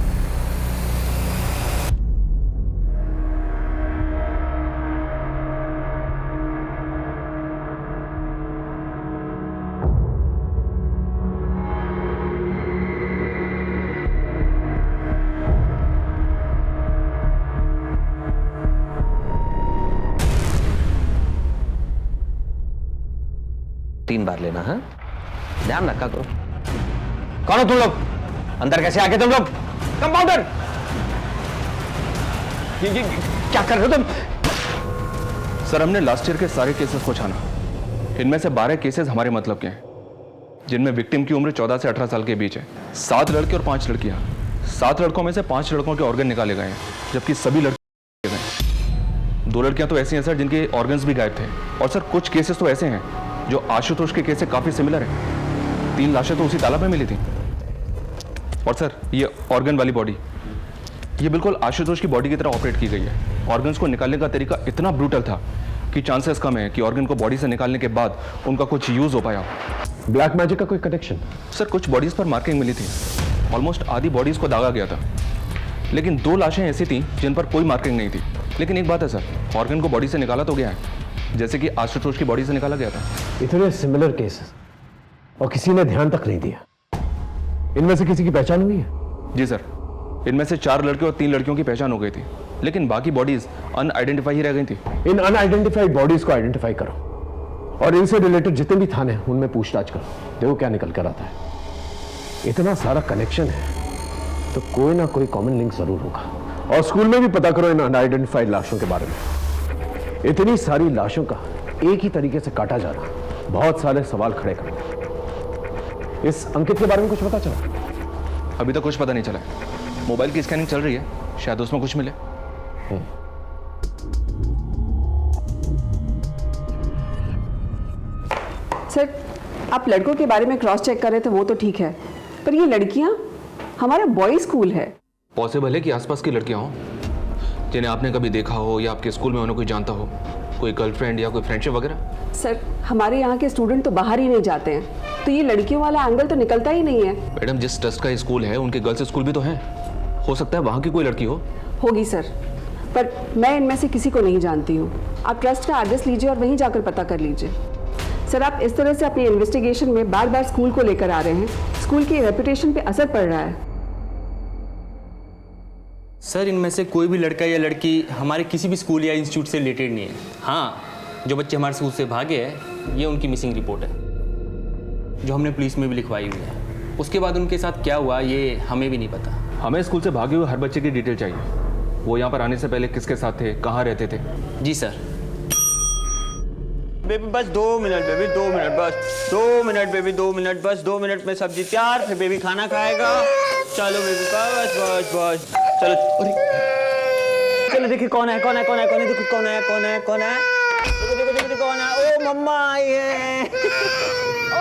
तीन बार लेना है, ध्यान रखा करो। कौन हो तुम लोग? अंदर कैसे आके तुम लोग? कंपाउंडर, क्या कर रहे हो तुम? सर, हमने लास्ट ईयर के सारे केसेस को छाना। इनमें से 12 केसेस हमारे मतलब के हैं, जिनमें विक्टिम की उम्र 14 से 18 साल के बीच है। 7 लड़के और 5 लड़कियां। 7 लड़कों में से 5 लड़कों के ऑर्गन निकाले गए हैं, जबकि सभी लड़के गए। 2 लड़कियां तो ऐसी हैं सर जिनके ऑर्गन्स भी गायब थे, और सर कुछ केसेस तो ऐसे हैं जो आशुतोष के केस से काफ़ी सिमिलर है। 3 लाशें तो उसी तालाब में मिली थी। और सर ये ऑर्गन वाली बॉडी, ये बिल्कुल आशुतोष की बॉडी की तरह ऑपरेट की गई है। ऑर्गन्स को निकालने का तरीका इतना ब्रूटल था कि चांसेस कम है कि ऑर्गन को बॉडी से निकालने के बाद उनका कुछ यूज हो पाया। ब्लैक मैजिक का कोई कनेक्शन? सर कुछ बॉडीज पर मार्किंग मिली थी, ऑलमोस्ट आधी बॉडीज को दागा गया था, लेकिन 2 लाशें ऐसी थी जिन पर कोई मार्किंग नहीं थी। लेकिन एक बात है सर, ऑर्गन को बॉडी से निकाला तो गया है, जैसे कि आशुतोष की बॉडी से निकाला गया था। इतने सिमिलर केसेस और किसी ने ध्यान तक नहीं दिया। इनमें से किसी की पहचान हुई है? जी सर, इनमें से 4 लड़के और 3 लड़कियों की पहचान हो गई थी, लेकिन बाकी बॉडीज अनआइडेंटिफाई ही रह गई थी। इन अनआइडेंटिफाइड बॉडीज को आइडेंटिफाई करो और इनसे रिलेटेड जितने भी थाने हैं उनमें पूछताछ करो, देखो क्या निकल कर आता है। इतना सारा कनेक्शन है तो कोई ना कोई कॉमन लिंक जरूर होगा। और स्कूल में भी पता करो इन अनआइडेंटिफाइड लाशों के बारे में। इतनी सारी लाशों का एक ही तरीके से काटा जाना बहुत सारे सवाल खड़े करते। इस अंकित के बारे में कुछ पता चला? अभी तक कुछ पता नहीं चला। मोबाइल की स्कैनिंग चल रही है, शायद उसमें कुछ मिले। सर आप लड़कों के बारे में क्रॉस चेक कर रहे थे, वो तो ठीक है, पर ये लड़कियां, हमारा बॉयज स्कूल है। पॉसिबल है कि आसपास की लड़कियां हों जिन्हें आपने कभी देखा हो या आपके स्कूल में उन्हें कोई जानता हो, कोई गर्लफ्रेंड या कोई फ्रेंडशिप वगैरह। सर हमारे यहाँ के स्टूडेंट तो बाहर ही नहीं जाते हैं, तो ये लड़कियों वाला एंगल तो निकलता ही नहीं है। मैडम जिस ट्रस्ट का स्कूल है उनके गर्ल्स स्कूल भी तो हैं, हो सकता है वहाँ की कोई लड़की हो। होगी सर, पर मैं इनमें से किसी को नहीं जानती हूँ। आप ट्रस्ट का एड्रेस लीजिए और वहीं जाकर पता कर लीजिए। सर आप इस तरह से अपनी इन्वेस्टिगेशन में बार बार स्कूल को लेकर आ रहे हैं, स्कूल की रेपुटेशन पे असर पड़ रहा है। सर इनमें से कोई भी लड़का या लड़की हमारे किसी भी स्कूल या इंस्टीट्यूट से रिलेटेड नहीं है। हाँ, जो बच्चे हमारे स्कूल से भागे हैं ये उनकी मिसिंग रिपोर्ट है, जो हमने पुलिस में भी लिखवाई हुई है। उसके बाद उनके साथ क्या हुआ ये हमें भी नहीं पता। हमें स्कूल से भागे हुए हर बच्चे की डिटेल चाहिए, वो यहाँ पर आने से पहले किसके साथ थे, कहाँ रहते थे। जी सर। बेबी बस 2 मिनट, बेबी 2 मिनट, बस 2 मिनट, बेबी 2 मिनट, बस 2 मिनट में सब्जी तैयार, फिर बेबी खाना खाएगा। चलो बेबी बस बस बस चलो। चलो देखिए कौन है, कौन है, कौन है, कौन है, देखो कौन है, कौन है, कौन है, देखो देखो देखो कौन है। ओ मम्मा आई है। ओ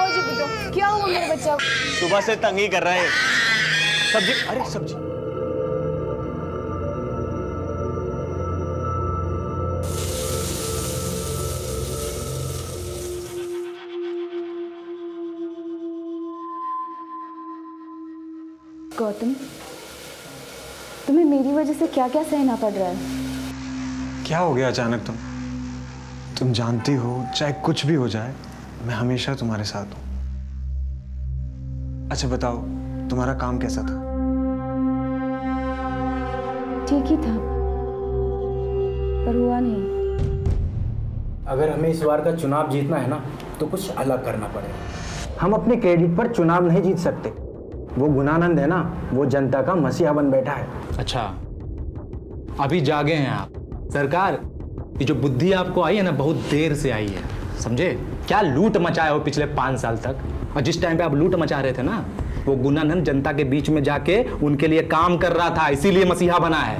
जी बेटो, क्या हुआ मेरे बच्चा? सुबह से तंग ही कर रहा है। सब्जी, अरे सब्जी। गौतम, तुम्हें मेरी वजह से क्या क्या सहना पड़ रहा है? क्या हो गया अचानक? तुम जानती हो चाहे कुछ भी हो जाए मैं हमेशा तुम्हारे साथ हूं। अच्छा बताओ तुम्हारा काम कैसा था? ठीक ही था, पर हुआ नहीं। अगर हमें इस बार का चुनाव जीतना है ना तो कुछ अलग करना पड़ेगा। हम अपने क्रेडिट पर चुनाव नहीं जीत सकते। वो गुणानंद है ना, वो जनता का मसीहा बन बैठा है। अच्छा, अभी जागे हैं आप। सरकार, ये जो बुद्धि आपको आई है ना बहुत देर से आई है, समझे? क्या लूट मचाए हो पिछले 5 साल तक। और जिस टाइम पे आप लूट मचा रहे थे ना, वो गुणानंद जनता के बीच में जाके उनके लिए काम कर रहा था, इसीलिए मसीहा बना है।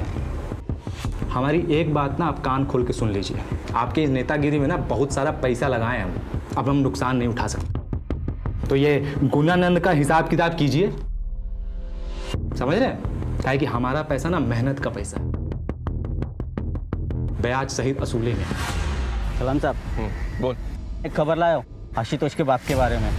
हमारी एक बात ना आप कान खोल के सुन लीजिए, आपके इस नेतागिरी में ना बहुत सारा पैसा लगाए हम, अब हम नुकसान नहीं उठा सकते। तो ये गुणानंद का हिसाब किताब कीजिए, समझ रहे? क्या है कि हमारा पैसा ना मेहनत का पैसा है, ब्याज सहित असूले में। सलाम साहब, बोल। एक खबर लाया आशुतोष के बाप के बारे में।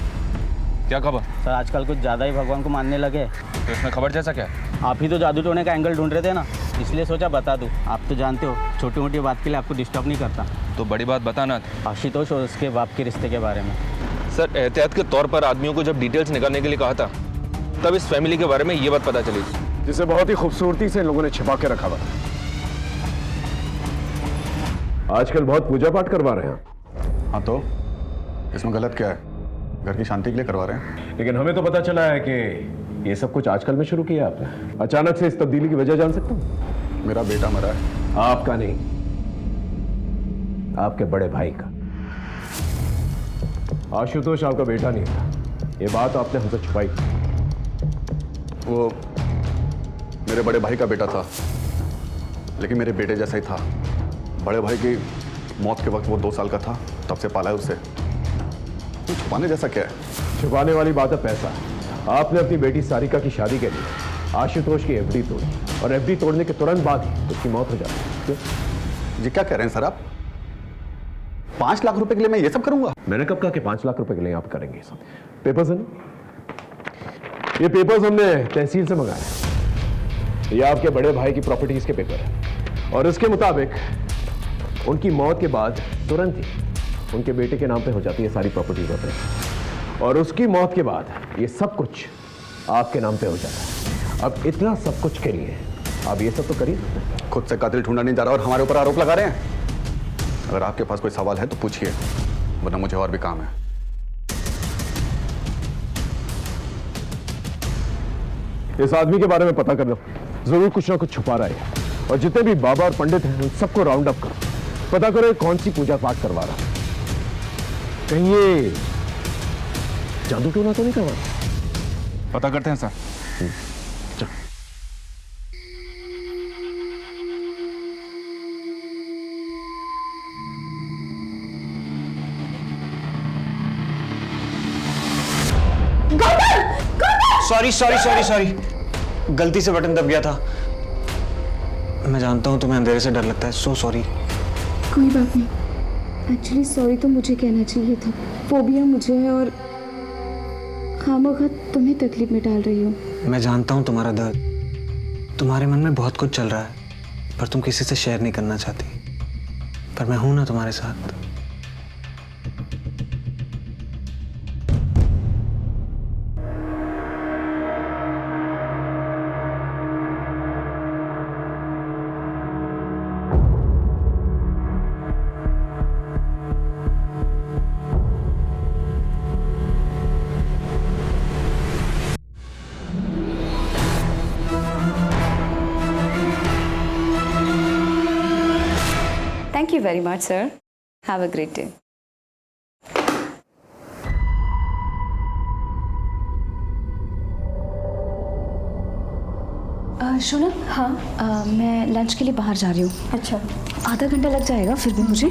क्या खबर? सर आजकल कुछ ज़्यादा ही भगवान को मानने लगे। तो इसमें खबर जैसा क्या है? आप ही तो जादू टोने का एंगल ढूंढ रहे थे ना, इसलिए सोचा बता दूं। आप तो जानते हो छोटी मोटी बात के लिए आपको डिस्टर्ब नहीं करता। तो बड़ी बात बताना। आशुतोष और उसके बाप के रिश्ते के बारे में। सर एहतियात के तौर पर आदमियों को जब डिटेल्स निकालने के लिए कहा था तब इस फैमिली के बारे में ये बात पता चली, जिसे बहुत ही खूबसूरती से इन लोगों ने छिपा के रखा हुआ। आजकल बहुत पूजा पाठ करवा रहे हैं। हाँ, तो इसमें गलत क्या है? घर की शांति के लिए करवा रहे हैं। लेकिन हमें तो पता चला है कि ये सब कुछ आजकल में शुरू किया आपने। अचानक से इस तब्दीली की वजह जान सकता हूँ? मेरा बेटा मरा है। आपका नहीं, आपके बड़े भाई का। आशुतोष आपका बेटा नहीं था, ये बात आपने हमसे छुपाई। वो मेरे बड़े भाई का बेटा था, लेकिन मेरे बेटे जैसा ही था। बड़े भाई की मौत के वक्त वो 2 साल का था, तब से पाला है उसे। तो छुपाने जैसा क्या है? छुपाने वाली बात है पैसा। आपने अपनी बेटी सारिका की शादी के लिए आशुतोष की एफडी तोड़ी और एफडी तोड़ने के तुरंत बाद ही उसकी मौत हो जाती है। जी क्या कह रहे हैं सर आप? 5 लाख रुपए के लिए मैं ये सब करूंगा? मैंने कब कहा कि 5 लाख रुपए के लिए आप करेंगे सब? पेपर्स हैं, ये पेपर्स हमने तहसील से मंगाए। ये आपके बड़े भाई की प्रॉपर्टीज के पेपर है और इसके मुताबिक उनकी मौत के बाद तुरंत ही उनके बेटे के नाम पे हो जाती है सारी प्रॉपर्टीज होते हैं और उसकी मौत के बाद ये सब कुछ आपके नाम पे हो जाता है। अब इतना सब कुछ के लिए आप ये सब तो करिए। खुद से कातिल ढूंढा नहीं जा रहा और हमारे ऊपर आरोप लगा रहे हैं। अगर आपके पास कोई सवाल है तो पूछिए, वरना मुझे और भी काम है। इस आदमी के बारे में पता कर लो, जरूर कुछ ना कुछ छुपा रहा है और जितने भी बाबा और पंडित हैं उन सबको राउंड अप करो, पता करो कौन सी पूजा पाठ करवा रहा है। कहीं ये जादू टोना तो नहीं करवा? पता करते हैं sir. Sorry sorry sorry sorry, गलती से बटन दब गया था। मैं जानता हूँ तुम्हें अंधेरे से डर लगता है, सो सॉरी। कोई बात नहीं, एक्चुअली सॉरी तो मुझे कहना चाहिए था। फोबिया मुझे है और खामोखा तुम्हें तकलीफ में डाल रही हूँ। मैं जानता हूँ तुम्हारा दर्द, तुम्हारे मन में बहुत कुछ चल रहा है पर तुम किसी से शेयर नहीं करना चाहती, पर मैं हूं ना तुम्हारे साथ। Thank you very much, sir. Have a great day. Shona, हाँ मैं लंच के लिए बाहर जा रही हूँ। अच्छा, आधा घंटा लग जाएगा फिर भी मुझे,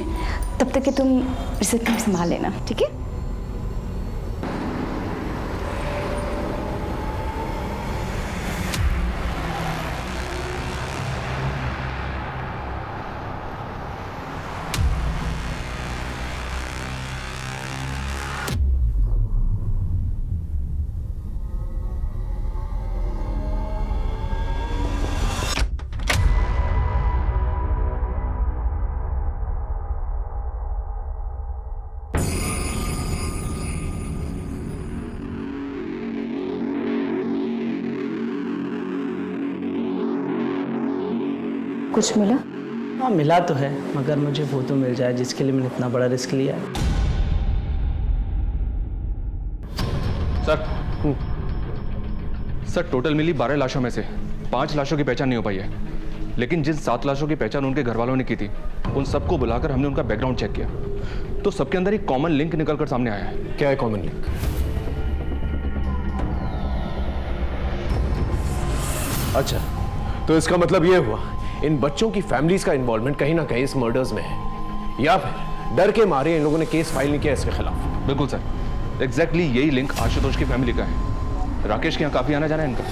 तब तक कि तुम रिसेप्शन संभाल लेना, ठीक है? कुछ मिला? हाँ मिला तो है, मगर मुझे वो तो मिल जाए जिसके लिए मैंने इतना बड़ा रिस्क लिया है। सर टोटल मिली 12 लाशों में से 5 लाशों की पहचान नहीं हो पाई है, लेकिन जिन 7 लाशों की पहचान उनके घर वालों ने की थी उन सबको बुलाकर हमने उनका बैकग्राउंड चेक किया तो सबके अंदर एक कॉमन लिंक निकलकर सामने आया है। क्या है कॉमन लिंक? अच्छा, तो इसका मतलब यह हुआ इन बच्चों की फैमिलीज का इन्वॉल्वमेंट कहीं ना कहीं इस मर्डर्स में है, या फिर डर के मारे इन लोगों ने केस फाइल नहीं किया इसके खिलाफ। बिल्कुल सर, एग्जैक्टली यही लिंक आशुतोष की फैमिली का है। राकेश के यहाँ काफी आना जाना है इनका।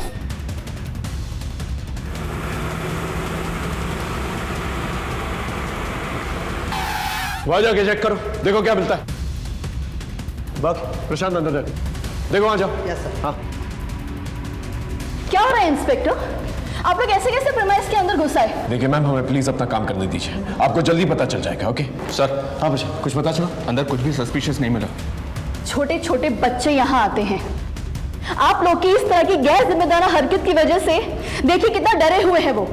वहां जाके चेक करो, देखो क्या मिलता है। बस प्रशांत अंदर देखो, वहां जाओ। Yes sir. हाँ क्या हो रहा है इंस्पेक्टर? आप लोग ऐसे कैसे प्रेमाइस के अंदर घुस आए? देखिए मैम, हमें प्लीज अपना काम करने दीजिए, आपको जल्दी पता चल जाएगा। Okay sir. हाँ बच्चे, कुछ पता चला? अंदर कुछ भी सस्पिशियस नहीं मिला। छोटे छोटे बच्चे यहाँ आते हैं, आप लोग की इस तरह की गैर जिम्मेदार हरकत की वजह से देखिए कितना डरे हुए हैं वो।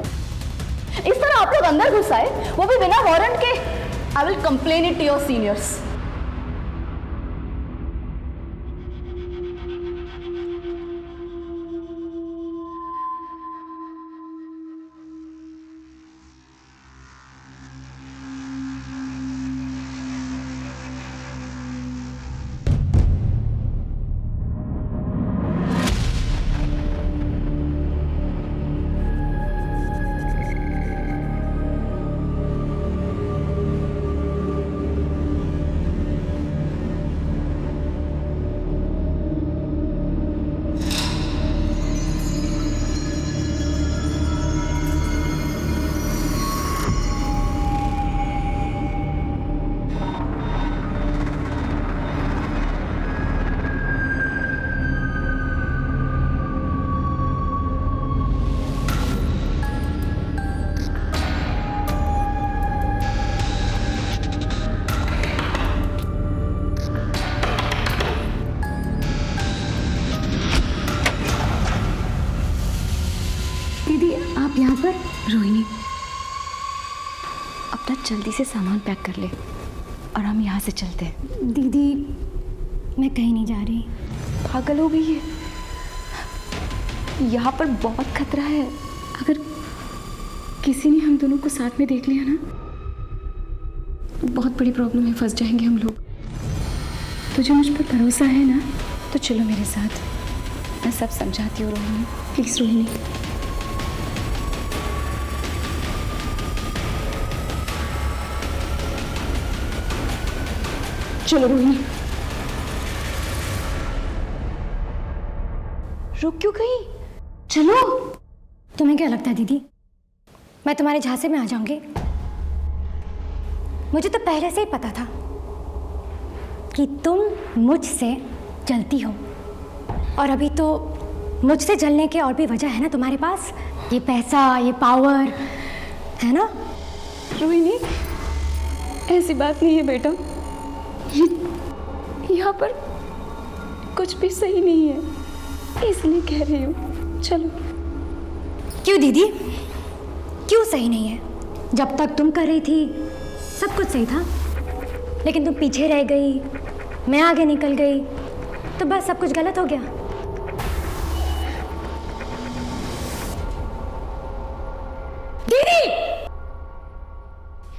इस तरह आप लोग अंदर घुस आए, वो भी बिना वारंट के। I will complain it to your seniors. अपना जल्दी से सामान पैक कर ले और हम यहाँ से चलते हैं। दीदी मैं कहीं नहीं जा रही। पागल हो गई है, यहाँ पर बहुत खतरा है। अगर किसी ने हम दोनों को साथ में देख लिया ना तो बहुत बड़ी प्रॉब्लम में फंस जाएंगे हम लोग। तुझे मुझ पर भरोसा है ना, तो चलो मेरे साथ, मैं सब समझाती हूँ रोहिणी। प्लीज रोहिणी। चलो रोहिणी। रुक क्यों गई? चलो। तुम्हें क्या लगता है दीदी, मैं तुम्हारे झांसे में आ जाऊंगी? मुझे तो पहले से ही पता था कि तुम मुझसे जलती हो, और अभी तो मुझसे जलने के और भी वजह है ना तुम्हारे पास। ये पैसा, ये पावर है ना। रोहिणी ऐसी बात नहीं है बेटा, यहाँ पर कुछ भी सही नहीं है, इसलिए कह रही हूँ। चलो। क्यों दीदी, क्यों सही नहीं है? जब तक तुम कर रही थी सब कुछ सही था, लेकिन तुम पीछे रह गई, मैं आगे निकल गई, तो बस सब कुछ गलत हो गया। दीदी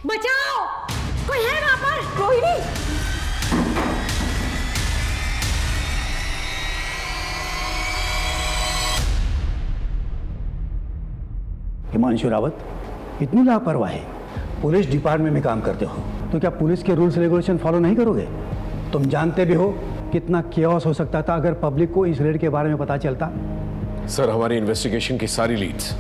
बचाओ, कोई है वहां पर? रोहिणी। हिमांशु रावत, इतनी लापरवाही। पुलिस डिपार्टमेंट में काम करते हो तो क्या पुलिस के रूल्स रेगुलेशन फॉलो नहीं करोगे? तुम जानते भी हो कितना केओस हो सकता था अगर पब्लिक को इस रेड के बारे में पता चलता। सर, हमारी इन्वेस्टिगेशन की सारी लीड्स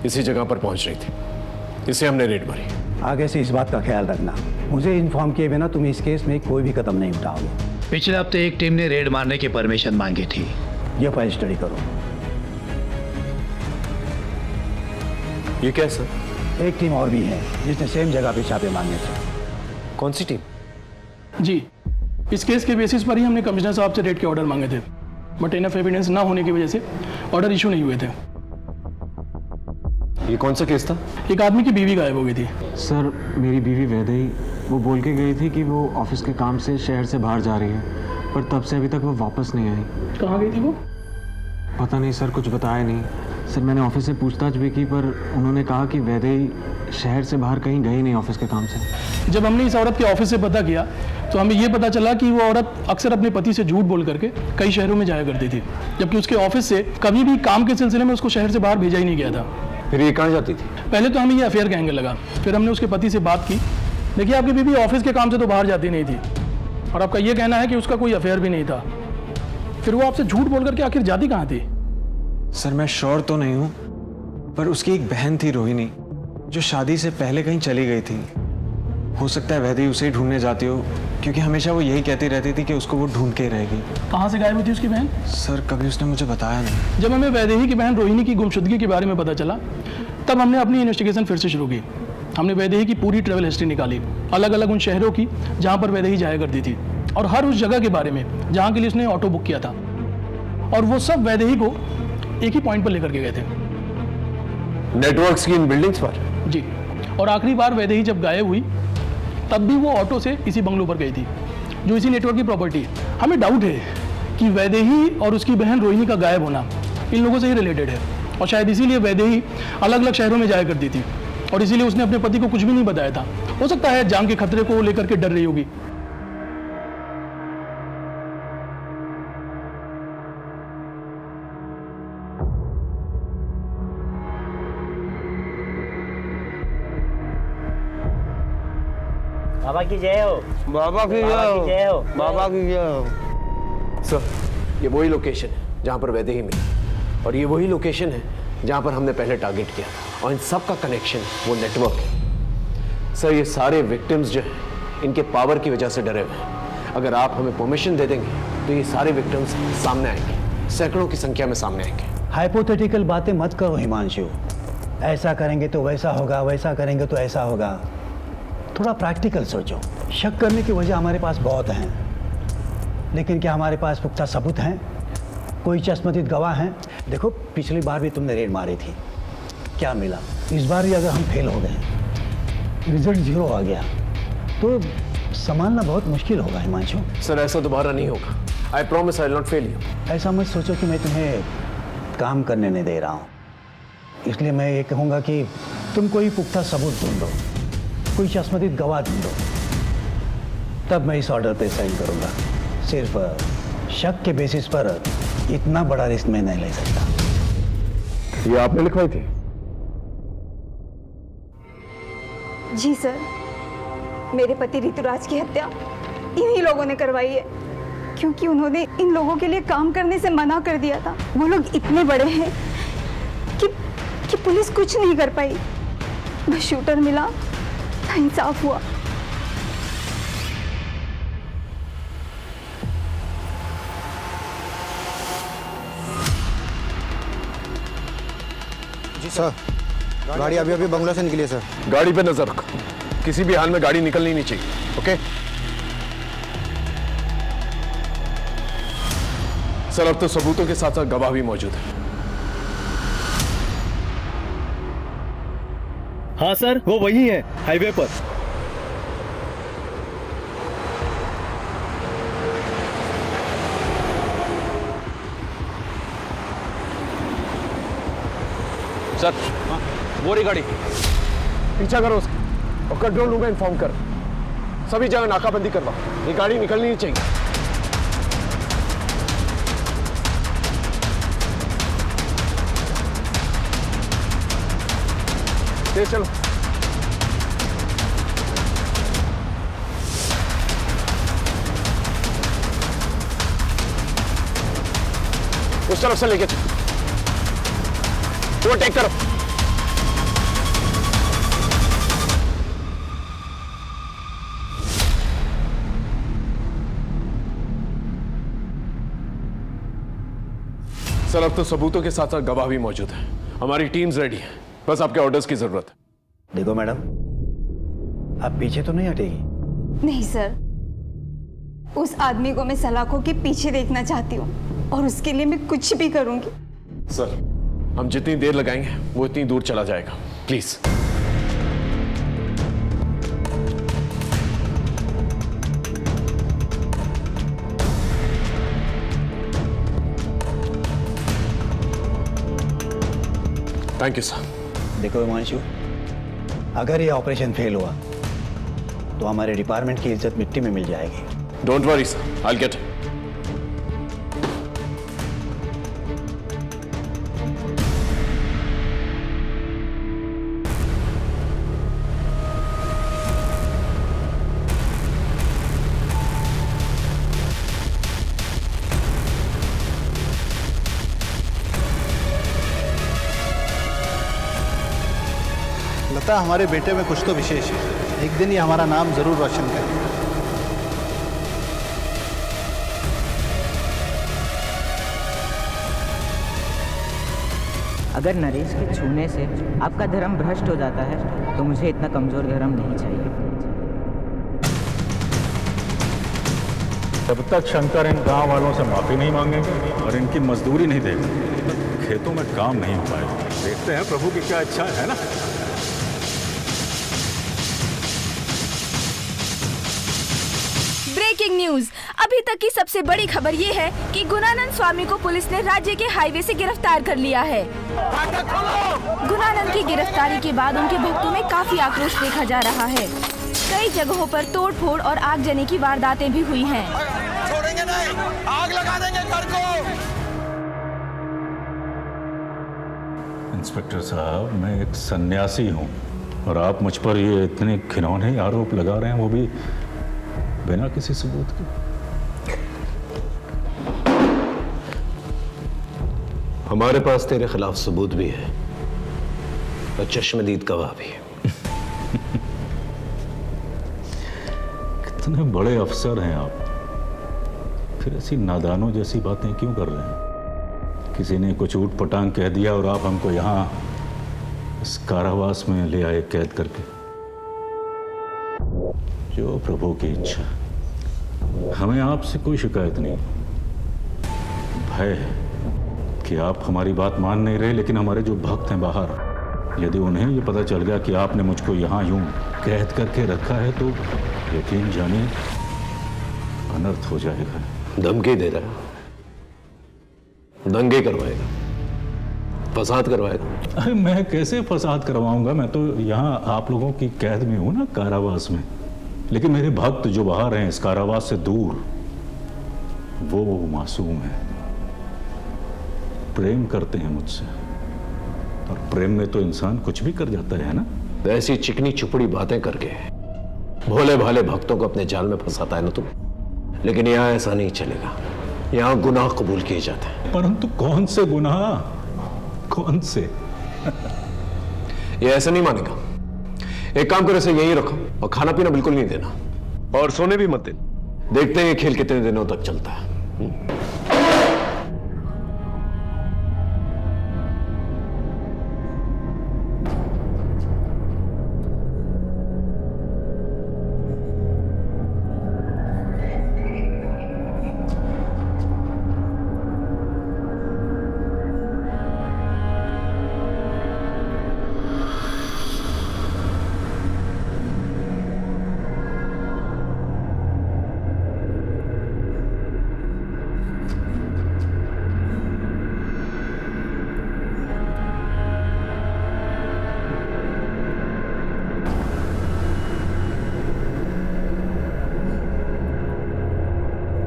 इसी जगह पर पहुंच रही थी, इसे हमने रेड मारी। आगे से इस बात का ख्याल रखना, मुझे इन्फॉर्म किए बिना तुम इस केस में कोई भी कदम नहीं उठाओगे। पिछले हफ्ते एक टीम ने रेड मारने की परमिशन मांगी थी। ये फाइल स्टडी करो। ये क्या सर? एक टीम और भी है जिसने सेम जगह पे छापे मांगे थे। कौन सी टीम? जी, इस केस के बेसिस पर ही हमने कमिश्नर साहब से रेड के ऑर्डर मांगे थे, बट इनफ एविडेंस ना होने की वजह से ऑर्डर इशू नहीं हुए थे। ये कौन सा केस था? एक आदमी की बीवी गायब हो गई थी। सर, मेरी बीवी वैदेही, वो बोल के गई थी कि वो ऑफिस के काम से शहर से बाहर जा रही है, पर तब से अभी तक वो वापस नहीं आई। कहाँ गई थी वो? पता नहीं सर, कुछ बताया नहीं। सर, मैंने ऑफिस से पूछताछ भी की, पर उन्होंने कहा कि वैदेही शहर से बाहर कहीं गई नहीं ऑफिस के काम से। जब हमने इस औरत के ऑफिस से पता किया तो हमें ये पता चला कि वो औरत अक्सर अपने पति से झूठ बोल करके कई शहरों में जाया करती थी, जबकि उसके ऑफिस से कभी भी काम के सिलसिले में उसको शहर से बाहर भेजा ही नहीं गया था। फिर ये कहाँ जाती थी? पहले तो हमें ये अफेयर का एंगल लगा, फिर हमने उसके पति से बात की। देखिए, आपकी बीवी ऑफिस के काम से तो बाहर जाती नहीं थी, और आपका ये कहना है कि उसका कोई अफेयर भी नहीं था, फिर वो आपसे झूठ बोल करके आखिर जाती कहाँ थी? सर, मैं श्योर तो नहीं हूँ, पर उसकी एक बहन थी रोहिणी, जो शादी से पहले कहीं चली गई थी। हो सकता है वैदेही उसे ही ढूंढने जाती हो, क्योंकि हमेशा वो यही कहती रहती थी कि उसको वो ढूंढ के रहेगी। कहाँ से गायब हुई थी उसकी बहन? सर, कभी उसने मुझे बताया नहीं। जब हमें वैदेही की बहन रोहिणी की गुमशुदगी के बारे में पता चला, तब हमने अपनी इन्वेस्टिगेशन फिर से शुरू की। हमने वैदेही की पूरी ट्रैवल हिस्ट्री निकाली, अलग अलग उन शहरों की जहाँ पर वैदेही जाया करती थी, और हर उस जगह के बारे में जहाँ के लिए उसने ऑटो बुक किया था, और वो सब वैदेही को एक ही पॉइंट पर लेकर के गए थे, नेटवर्क्स की इन बिल्डिंग्स पर। जी, और आखिरी बार वैदेही जब गायब हुई तब भी वो ऑटो से इसी बंगलो पर गई थी, जो इसी नेटवर्क की प्रॉपर्टी है। हमें डाउट है कि वैदेही और उसकी बहन रोहिणी का गायब होना इन लोगों से ही रिलेटेड है, और शायद इसीलिए वैदेही अलग अलग शहरों में जाया करती थी, और इसीलिए उसने अपने पति को कुछ भी नहीं बताया था। हो सकता है जान के खतरे को लेकर के डर रही होगी। बाबा की जय हो। बाबा की जय हो। बाबा की जय हो। सर, ये वही लोकेशन है जहाँ पर वैदेही मिली, और ये वही लोकेशन है जहाँ पर हमने पहले टारगेट किया था, और इन सब का कनेक्शन वो नेटवर्क है। सर, ये सारे विक्टिम्स जो हैं इनके पावर की वजह से डरे हुए हैं। अगर आप हमें परमिशन दे देंगे तो ये सारे विक्टिम्स सामने आएंगे, सैकड़ों की संख्या में सामने आएंगे। हाइपोथेटिकल बातें मत करो हिमांशु। ऐसा करेंगे तो वैसा होगा, वैसा करेंगे तो ऐसा होगा। थोड़ा प्रैक्टिकल सोचो। शक करने की वजह हमारे पास बहुत हैं, लेकिन क्या हमारे पास पुख्ता सबूत हैं? कोई चश्मदीद गवाह हैं? देखो, पिछली बार भी तुमने रेड मारी थी, क्या मिला? इस बार भी अगर हम फेल हो गए रिजल्ट 0 आ गया तो संभालना बहुत मुश्किल होगा हिमांशु। सर ऐसा दोबारा नहीं होगा। I promise I will not fail you. ऐसा मत सोचो कि मैं तुम्हें काम करने नहीं दे रहा हूँ, इसलिए मैं ये कहूँगा कि तुम कोई पुख्ता सबूत ढूंढो, कोई चश्मदीद गवाह ढूंढो, तब मैं इस ऑर्डर पे साइन करूँगा। सिर्फ शक के बेसिस पर इतना बड़ा रिस्क मैं नहीं ले सकता। ये आपने लिखवाई थी? जी सर, मेरे पति ऋतुराज की हत्या इन्हीं लोगों ने करवाई है, क्योंकि उन्होंने इन लोगों के लिए काम करने से मना कर दिया था। वो लोग इतने बड़े हैं कि पुलिस कुछ नहीं कर पाई। बस शूटर मिला, इंसाफ हुआ। जी सर, गाड़ी अभी अभी बंगलो से निकली है सर। गाड़ी पे नजर रख, किसी भी हाल में गाड़ी निकलनी नहीं चाहिए। ओके सर, अब तो सबूतों के साथ साथ गवाह भी मौजूद है। हाँ सर, वो वही है हाईवे पर। सर वो रही गाड़ी, पीछा करो उसका और कंट्रोल रूम में इन्फॉर्म कर। सभी जगह नाकाबंदी करवा, ये गाड़ी निकलनी नहीं चाहिए। तेज चलो। उस तरफ से लेके चलो, वो टेक करो। सर अब तो सबूतों के साथ साथ गवाह भी मौजूद है। हमारी टीम्स रेडी है, बस आपके ऑर्डर्स की जरूरत है। देखो मैडम, आप पीछे तो नहीं हटेगी? नहीं सर, उस आदमी को मैं सलाखों के पीछे देखना चाहती हूँ और उसके लिए मैं कुछ भी करूंगी। सर हम जितनी देर लगाएंगे वो इतनी दूर चला जाएगा, प्लीज। Thank you sir. देखो हिमांशु, अगर ये ऑपरेशन फेल हुआ तो हमारे डिपार्टमेंट की इज्जत मिट्टी में मिल जाएगी। Don't worry sir, I will get. लगता है हमारे बेटे में कुछ तो विशेष है, एक दिन ये हमारा नाम जरूर रोशन करेगा। अगर नरेश के छूने से आपका धर्म भ्रष्ट हो जाता है तो मुझे इतना कमजोर धर्म नहीं चाहिए। जब तक शंकर इन गांव वालों से माफी नहीं मांगेंगे और इनकी मजदूरी नहीं देगा, खेतों में काम नहीं हो पाएगा। देखते हैं प्रभु की क्या इच्छा है ना। ब्रेकिंग न्यूज, अभी तक की सबसे बड़ी खबर ये है कि गुणानंद स्वामी को पुलिस ने राज्य के हाईवे से गिरफ्तार कर लिया है। गुणानंद की गिरफ्तारी के बाद उनके भक्तों में काफी आक्रोश देखा जा रहा है। कई जगहों पर तोड़फोड़ और आगजनी की वारदातें भी हुई हैं। छोड़ेंगे नहीं, आग लगा देंगे घर को। इंस्पेक्टर साहब, मैं एक सन्यासी हूँ और आप मुझ पर ये इतने घिनौने आरोप लगा रहे हैं, वो भी बिना किसी सबूत के। हमारे पास तेरे खिलाफ सबूत भी है और चश्मदीद गवाह भी है। कितने बड़े अफसर हैं आप, फिर ऐसी नादानों जैसी बातें क्यों कर रहे हैं? किसी ने कुछ ऊट पटांग कह दिया और आप हमको यहाँ इस कारावास में ले आए कैद करके। जो प्रभु की इच्छा, हमें आपसे कोई शिकायत नहीं। भय है कि आप हमारी बात मान नहीं रहे, लेकिन हमारे जो भक्त हैं बाहर, यदि उन्हें ये पता चल गया कि आपने मुझको यहाँ यूं कैद करके रखा है तो यकीन जानिए अनर्थ हो जाएगा। धमकी दे रहा है, दंगे करवाएगा, फसाद करवाएगा। अरे मैं कैसे फसाद करवाऊंगा? मैं तो यहाँ आप लोगों की कैद में हूं ना, कारावास में। लेकिन मेरे भक्त जो बाहर हैं इस कारावास से दूर, वो मासूम है, प्रेम करते हैं मुझसे। और प्रेम में तो इंसान कुछ भी कर जाता है ना। ऐसी चिकनी चुपड़ी बातें करके भोले भाले भक्तों को अपने जाल में फंसाता है ना तुम। लेकिन यहाँ ऐसा नहीं चलेगा, यहाँ गुनाह कबूल किए जाते हैं। परंतु कौन से गुनाह, कौन से? ये ऐसा नहीं मानेगा। एक काम करो, इसे यहीं रखो और खाना पीना बिल्कुल नहीं देना और सोने भी मत देना। देखते हैं ये खेल कितने दिनों तक चलता है।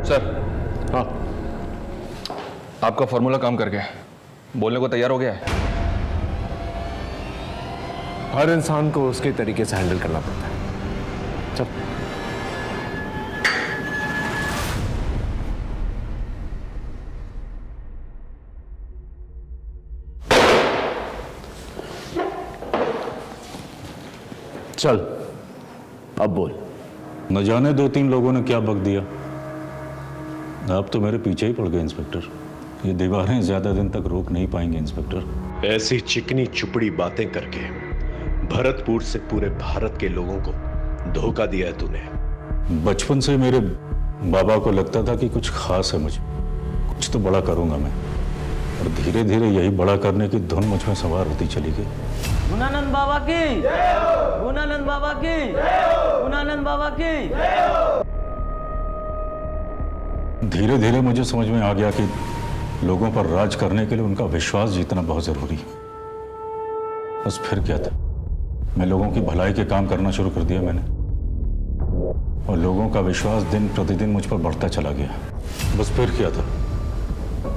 सर, हाँ, आपका फॉर्मूला काम कर गया, बोलने को तैयार हो गया है। हर इंसान को उसके तरीके से हैंडल करना पड़ता है। चल। चल, अब बोल। न जाने 2-3 लोगों ने क्या बक दिया, आप तो मेरे पीछे ही पड़ गए इंस्पेक्टर। ये दीवारें ज्यादा दिन तक रोक नहीं पाएंगे इंस्पेक्टर। ऐसी चिकनी चुपड़ी बातें करके भरतपुर से पूरे भारत के लोगों को धोखा दिया है तूने। बचपन से मेरे बाबा को लगता था कि कुछ खास है मुझे, कुछ तो बड़ा करूंगा मैं। और धीरे धीरे यही बड़ा करने की धुन मुझ में सवार होती चली गई। गुणानंद बाबा की, गुणानंद बाबा की, गुणानंद बाबा की। धीरे धीरे मुझे समझ में आ गया कि लोगों पर राज करने के लिए उनका विश्वास जीतना बहुत जरूरी है। बस फिर क्या था, मैं लोगों की भलाई के काम करना शुरू कर दिया मैंने, और लोगों का विश्वास दिन प्रतिदिन मुझ पर बढ़ता चला गया। बस फिर क्या था,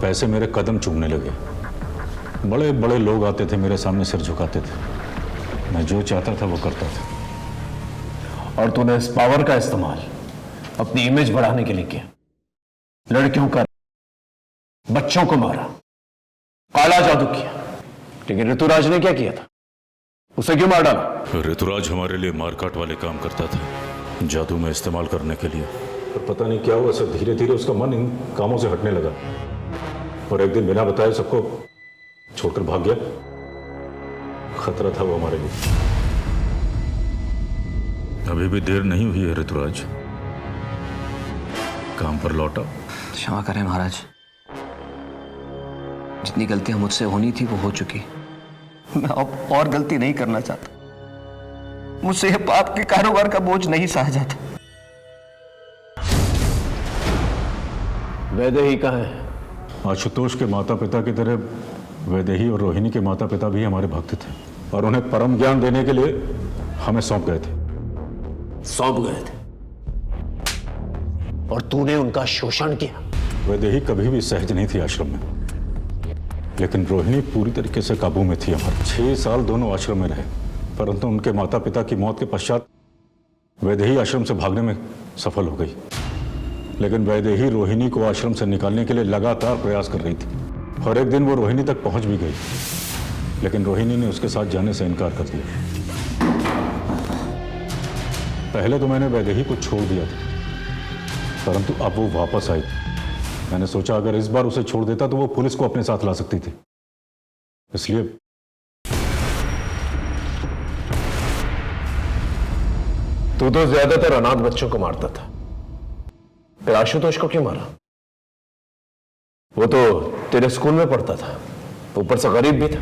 पैसे मेरे कदम चूमने लगे। बड़े बड़े लोग आते थे मेरे सामने, सिर झुकाते थे। मैं जो चाहता था वो करता था। और तूने इस पावर का इस्तेमाल अपनी इमेज बढ़ाने के लिए किया। लड़कियों का, बच्चों को मारा, काला जादू किया। लेकिन ऋतुराज ने क्या किया था? उसे क्यों मार डाला? ऋतुराज हमारे लिए मारकाट वाले काम करता था, जादू में इस्तेमाल करने के लिए। पर पता नहीं क्या हुआ सर, धीरे धीरे उसका मन इन कामों से हटने लगा और एक दिन बिना बताए सबको छोड़कर भाग गया। खतरा था वो हमारे लिए। अभी भी देर नहीं हुई है ऋतुराज, काम पर लौटा। क्षमा करें महाराज, जितनी गलतियां मुझसे होनी थी वो हो चुकी। मैं अब और गलती नहीं करना चाहता। मुझसे यह पाप के कारोबार का बोझ नहीं सहा जाता। वैदेही कहाँ है? आशुतोष के माता पिता की तरह वैदेही और रोहिणी के माता पिता भी हमारे भक्त थे, और उन्हें परम ज्ञान देने के लिए हमें सौंप गए थे। सौंप गए थे? और तूने उनका शोषण किया? वैदेही कभी भी सहज नहीं थी आश्रम में, लेकिन रोहिणी पूरी तरीके से काबू में थी हमारे। 6 साल दोनों आश्रम में रहे, परंतु उनके माता पिता की मौत के पश्चात वैदेही आश्रम से भागने में सफल हो गई। लेकिन वैदेही रोहिणी को आश्रम से निकालने के लिए लगातार प्रयास कर रही थी, और एक दिन वो रोहिणी तक पहुंच भी गई, लेकिन रोहिणी ने उसके साथ जाने से इनकार कर दिया। पहले तो मैंने वैदेही को छोड़ दिया था, परंतु अब वो वापस आई। मैंने सोचा अगर इस बार उसे छोड़ देता तो वो पुलिस को अपने साथ ला सकती थी, इसलिए तू तो ज्यादातर अनाथ बच्चों को मारता था, फिर आशुतोष को क्यों मारा? वो तो तेरे स्कूल में पढ़ता था, ऊपर से गरीब भी था।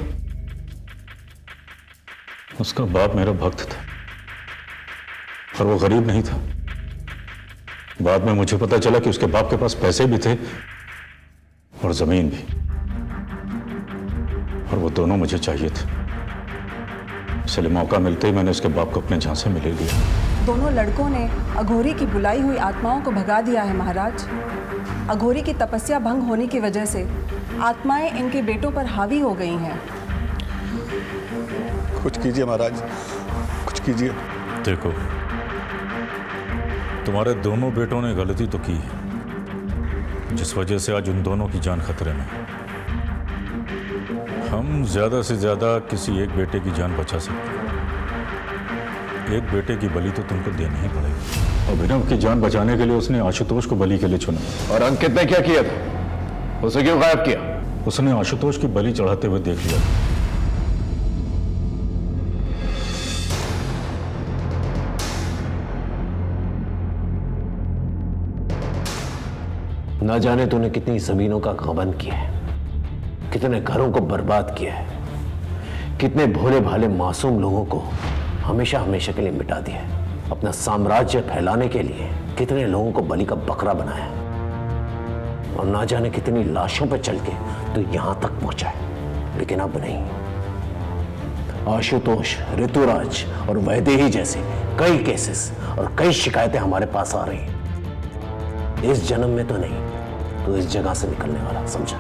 उसका बाप मेरा भक्त था, और वो गरीब नहीं था। बाद में मुझे पता चला कि उसके बाप के पास पैसे भी थे और जमीन भी, और वो दोनों मुझे चाहिए थे। इसलिए मौका मिलते ही मैंने उसके बाप को अपने झांसे में ले लिया। दोनों लड़कों ने अघोरी की बुलाई हुई आत्माओं को भगा दिया है महाराज। अघोरी की तपस्या भंग होने की वजह से आत्माएं इनके बेटों पर हावी हो गई हैं। कुछ कीजिए महाराज, कुछ कीजिए। देखो, तुम्हारे दोनों बेटों ने गलती तो की है, जिस वजह से आज उन दोनों की जान खतरे में है। हम ज्यादा से ज्यादा किसी एक बेटे की जान बचा सकते हैं। एक बेटे की बलि तो तुमको देनी ही पड़ेगी। अभिनव की जान बचाने के लिए उसने आशुतोष को बलि के लिए चुना। और अंकित ने क्या किया था? उसे क्यों गायब किया? उसने आशुतोष की बलि चढ़ाते हुए देख लिया। ना जाने तूने कितनी जमीनों का गबन किया है, कितने घरों को बर्बाद किया है, कितने भोले भाले मासूम लोगों को हमेशा हमेशा के लिए मिटा दिया है। अपना साम्राज्य फैलाने के लिए कितने लोगों को बलि का बकरा बनाया, और ना जाने कितनी लाशों पर चल के तो यहां तक पहुंचा है। लेकिन अब नहीं। आशुतोष, ऋतुराज और वैदेही जैसे कई केसेस और कई शिकायतें हमारे पास आ रही हैं। इस जन्म में तो नहीं, तो इस जगह से निकलने वाला, समझा?